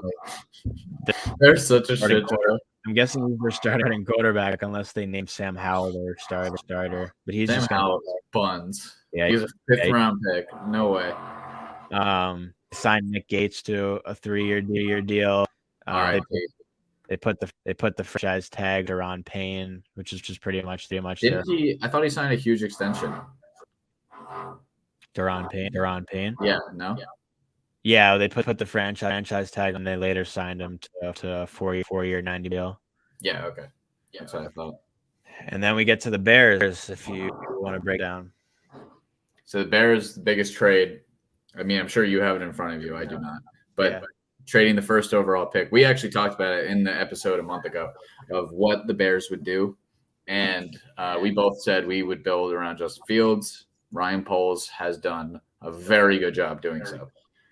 they're such a shit show. I'm guessing he's their starting quarterback unless they name Sam Howell their starter. But he's Sam just Howell buns. Yeah, he's a 5th round pick. No way. Signed Nick Gates to a 3-year deal. All right. They put the franchise tag to Ron Payne, which is just pretty much. Didn't he? I thought he signed a huge extension. Deron Payne. Yeah. No. Yeah, they put the franchise tag, and they later signed him to a 4-year $90 deal. Yeah. Okay. Yeah, that's what I thought. And then we get to the Bears. If you want to break down. So the Bears, the biggest trade. I mean, I'm sure you have it in front of you. I do not. But trading the first overall pick, we actually talked about it in the episode a month ago of what the Bears would do, and we both said we would build around Justin Fields. Ryan Poles has done a very good job doing so.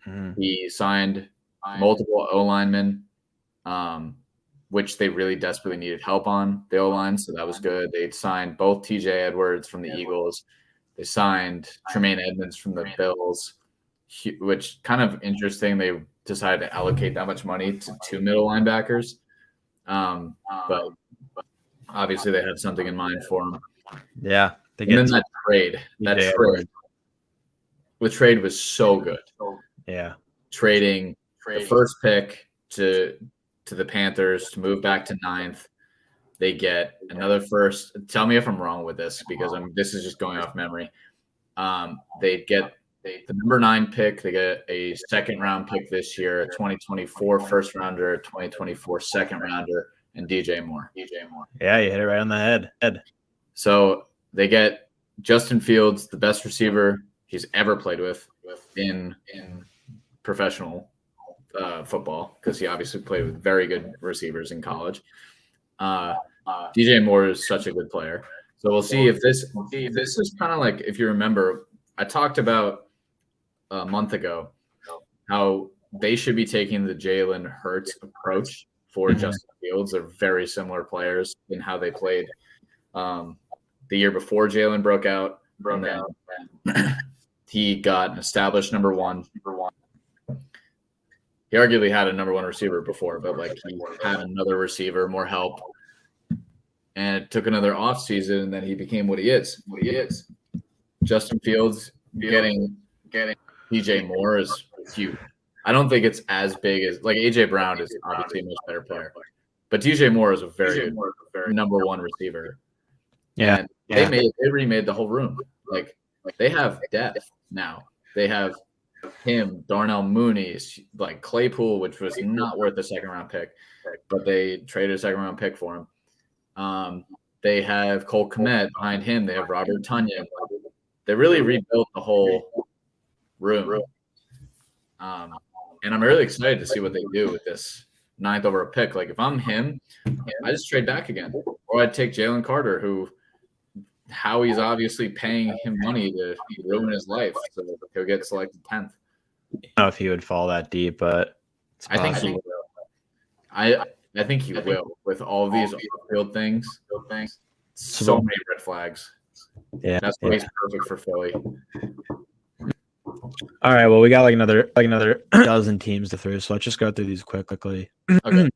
Mm-hmm. He signed multiple O-linemen, which they really desperately needed help on, the O-line, so that was good. They signed both TJ Edwards from the Eagles. They signed Tremaine Edmonds from the Bills, which kind of interesting. They decided to allocate that much money to 2 middle linebackers. But obviously they had something in mind for him. Yeah. And then that trade was so good. Yeah. Trading the first pick to the Panthers to move back to 9th. They get another first. Tell me if I'm wrong with this because this is just going off memory. They get the number 9 pick. They get a 2nd round pick this year, a 2024 first rounder, a 2024 2nd rounder, and DJ Moore. Yeah, you hit it right on the head. So they get Justin Fields, the best receiver he's ever played with in professional football, because he obviously played with very good receivers in college. DJ Moore is such a good player. So we'll see if this is kind of like, if you remember, I talked about a month ago how they should be taking the Jalen Hurts approach for Justin Fields. They're very similar players in how they played the year before Jalen broke out. He got an established number one. He arguably had a number 1 receiver before, but like he had another receiver, more help. And it took another offseason, and then he became what he is. Justin Fields getting DJ Moore is huge. I don't think it's as big as like AJ Brown is obviously a much better player, but DJ Moore is a very good number 1 receiver. Yeah, and they remade the whole room. Like they have depth now. They have him, Darnell Mooney, like Claypool, which was not worth a 2nd round pick, but they traded a 2nd round pick for him. They have Cole Kmet behind him. They have Robert Tonyan. They really rebuilt the whole room. And I'm really excited to see what they do with this 9th overall pick. Like if I'm him, I just trade back again, or I'd take Jalen Carter, who Howie's obviously paying him money to ruin his life, so he'll get selected 10th. I don't know if he would fall that deep, but I think he will. I think he will with all these off-field things. So many red flags. Yeah, that's why he's perfect for Philly. All right, well, we got like another dozen teams to through, so let's just go through these quickly. Okay.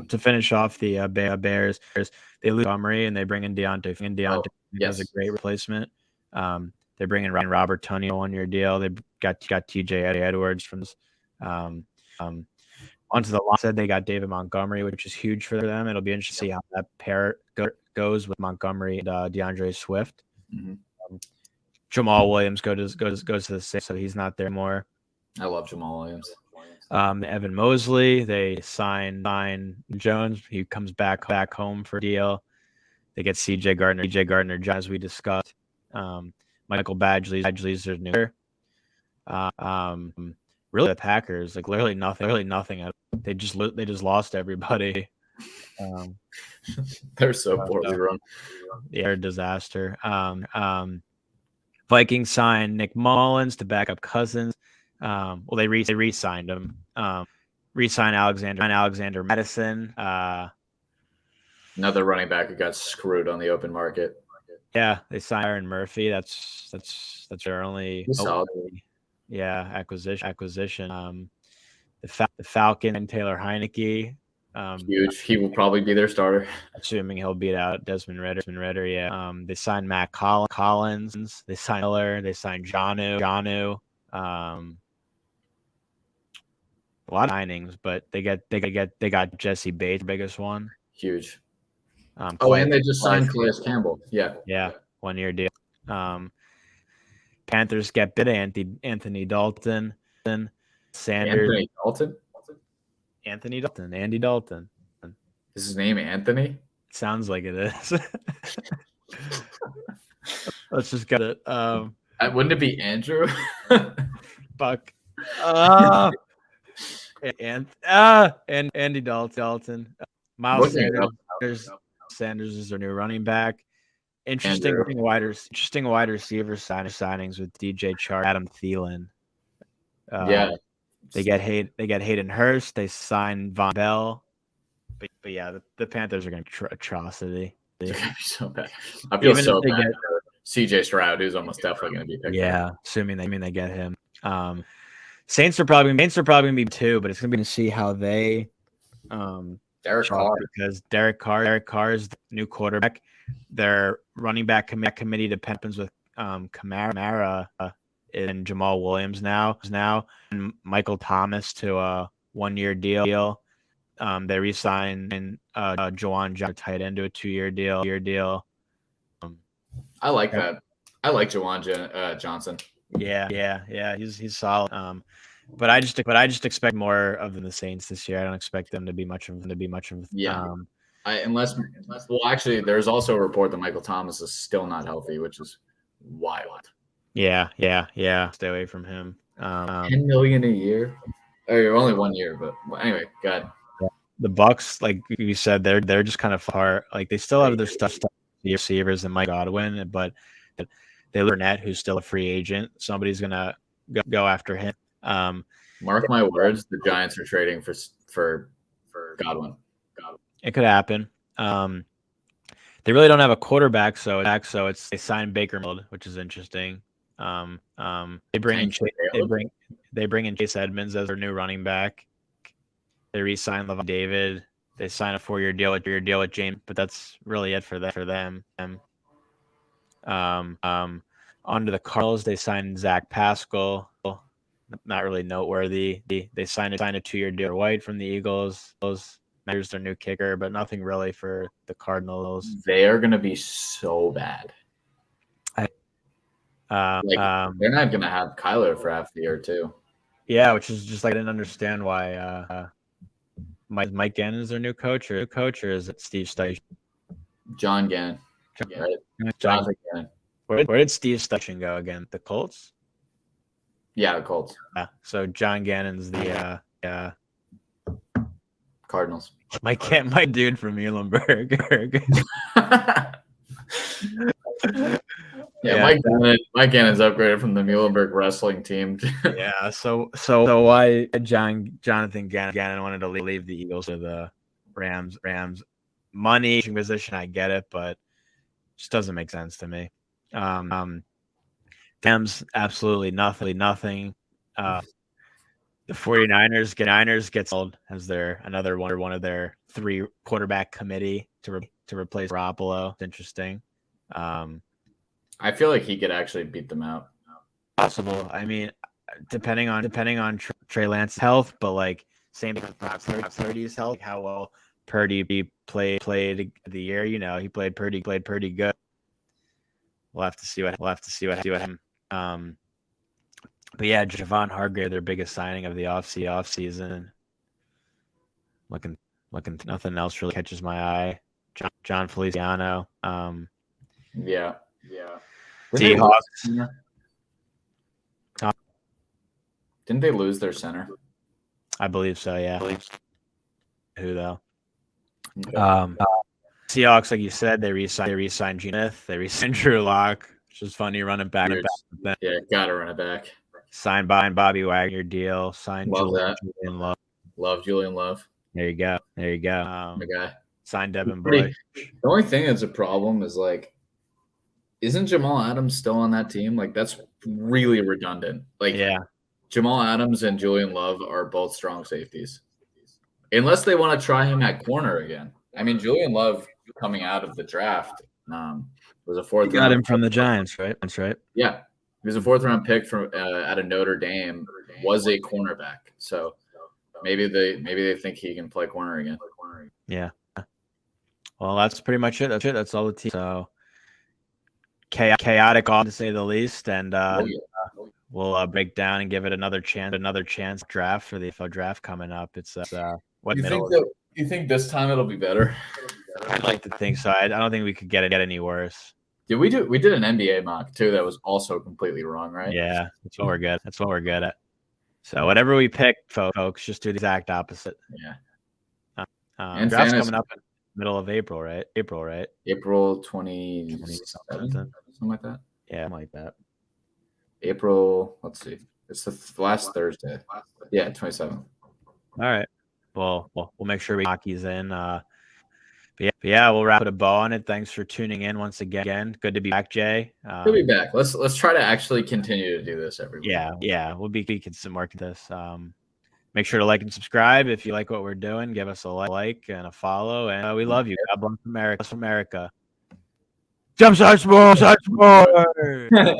To finish off the Bears, they lose Montgomery and they bring in Deontay. Yes. As a great replacement. They bring in Robert Tonyan 1-year deal. got TJ Edwards from this. Onto the line, said they got David Montgomery, which is huge for them. It'll be interesting to see how that pair goes with Montgomery and DeAndre Swift. Mm-hmm. Jamal Williams goes to the Saints, so he's not there more. I love Jamal Williams. Evan Mosley, they sign Jones. He comes back home for a deal. They get CJ Gardner, as we discussed. Michael Badgley's their new. Really, the Packers, like literally nothing. They just lost everybody. They're so poorly run. Yeah, they're a disaster. Vikings signed Nick Mullins to back up Cousins. Well, they re-signed him. Re-signed Alexander Madison. Another running back who got screwed on the open market. Yeah, they signed Aaron Murphy. That's their only acquisition. The Falcon and Taylor Heineke. Huge. He will probably be their starter. Assuming he'll beat out Desmond Ritter. Yeah. They signed Matt Collins. They signed Miller. They signed Janu. A lot of signings, but they got Jesse Bates, biggest one. Huge. And they just signed Calais Campbell. Yeah, 1 year deal. Panthers get bid Anthony Dalton. Sanders. Andy Dalton. Is his name Anthony? Sounds like it is. Let's just get it. Wouldn't it be Andrew? Fuck. And Andy Dalton. Miles Sanders is their new running back. Interesting wide receiver signings with DJ Chark, Adam Thielen. They get Hayden Hurst. They sign Von Bell. But yeah, the Panthers are going to atrocity. They're going to be so bad. I feel so bad for CJ Stroud, who's almost definitely going to be picked. Yeah, assuming they get him. Saints are probably going to be two, but it's going to be to see how they. Derek Carr, because Derek Carr is the new quarterback. Their running back committee depends with Kamara and Jamal Williams now, and Michael Thomas to a 1 year deal. They re-signed Juwan Johnson, tight end, to a 2 year deal. I like that. I like Juwan Johnson. Yeah. He's solid. But I just expect more of the Saints this year. I don't expect them to be much of. Yeah. Actually, there's also a report that Michael Thomas is still not healthy, which is wild. Yeah. Stay away from him. $10 million a year. Only 1 year, but anyway, go ahead. The Bucks, like you said, they're just kind of far. Like they still have their stuff receivers and Mike Godwin, but they have Burnett, who's still a free agent. Somebody's gonna go after him. Mark my words, the Giants are trading for Godwin. It could happen. They really don't have a quarterback, so they signed Baker Mayfield, which is interesting. They bring in Chase Edmonds as their new running back. They re-signed Levon David. They signed a 4 year deal with James, but that's really it for them. Onto the Cardinals, they signed Zach Pascal. Not really noteworthy. They signed a 2 year deal with White from the Eagles. Those matters their new kicker, but nothing really for the Cardinals. They are going to be so bad. They're not going to have Kyler for half the year too. Yeah, which is just like I didn't understand why. Mike Gannon is their new coach, or is it Steve Steichen? John Gannon. Right? Jonathan Gannon. Where did Steve Steichen go again? The Colts? Yeah, the Colts. So John Gannon's the Cardinals. My dude from Muhlenberg. Mike Gannon's upgraded from the Muhlenberg wrestling team. Yeah. So why Jonathan Gannon wanted to leave the Eagles to the Rams? Money position, I get it, but it just doesn't make sense to me. Rams absolutely nothing. The 49ers gets sold as another one of their 3 quarterback committee to replace Garoppolo. It's interesting. I feel like he could actually beat them out. Possible. I mean, depending on Trey Lance's health, but like same thing with perhaps Purdy's health, like how well Purdy played the year. He played pretty good. We'll have to see what him. But yeah, Javon Hargrave, their biggest signing of the offseason. Looking, nothing else really catches my eye. John Feliciano. Yeah. Seahawks. Didn't they lose their center? I believe so. Yeah. Who though? Okay. Seahawks, like you said, they re-signed Geno Smith. They re-signed Drew Lock, which is funny running back. Yeah, gotta run it back. Signed Bobby Wagner deal. Signed Julian Love. Love Julian Love. There you go. My guy. Signed Devin Bush. The only thing that's a problem is like, isn't Jamal Adams still on that team? Like, that's really redundant. Like, yeah, Jamal Adams and Julian Love are both strong safeties, unless they want to try him at corner again. I mean, Julian Love coming out of the draft was a fourth. You got him from the Giants, right? That's right. Yeah, he was a fourth-round pick from out of Notre Dame. Was a cornerback, so maybe they think he can play corner again. Yeah. Well, that's pretty much it. That's all the team. So chaotic, all to say the least, and we'll break down and give it another chance draft for the NFL draft coming up. It's you think this time it'll be better? I'd like to think so. I don't think we could get any worse. We did an NBA mock too that was also completely wrong, right? Yeah, that's what we're good at. So whatever we pick, folks, just do the exact opposite. Yeah. And draft's coming up in the middle of April, right? April 20 something like that. Yeah, something like that. April. Let's see. It's the last Thursday. Yeah, 27th. All right. Well, we'll make sure we hockey's in. But yeah, we'll wrap a bow on it. Thanks for tuning in once again. Good to be back, Jay. Good to be back. Let's try to actually continue to do this every week. Yeah. We'll be some more to this. Make sure to like and subscribe if you like what we're doing. Give us a like and a follow, and we love you. God bless America. JumpStart Sports.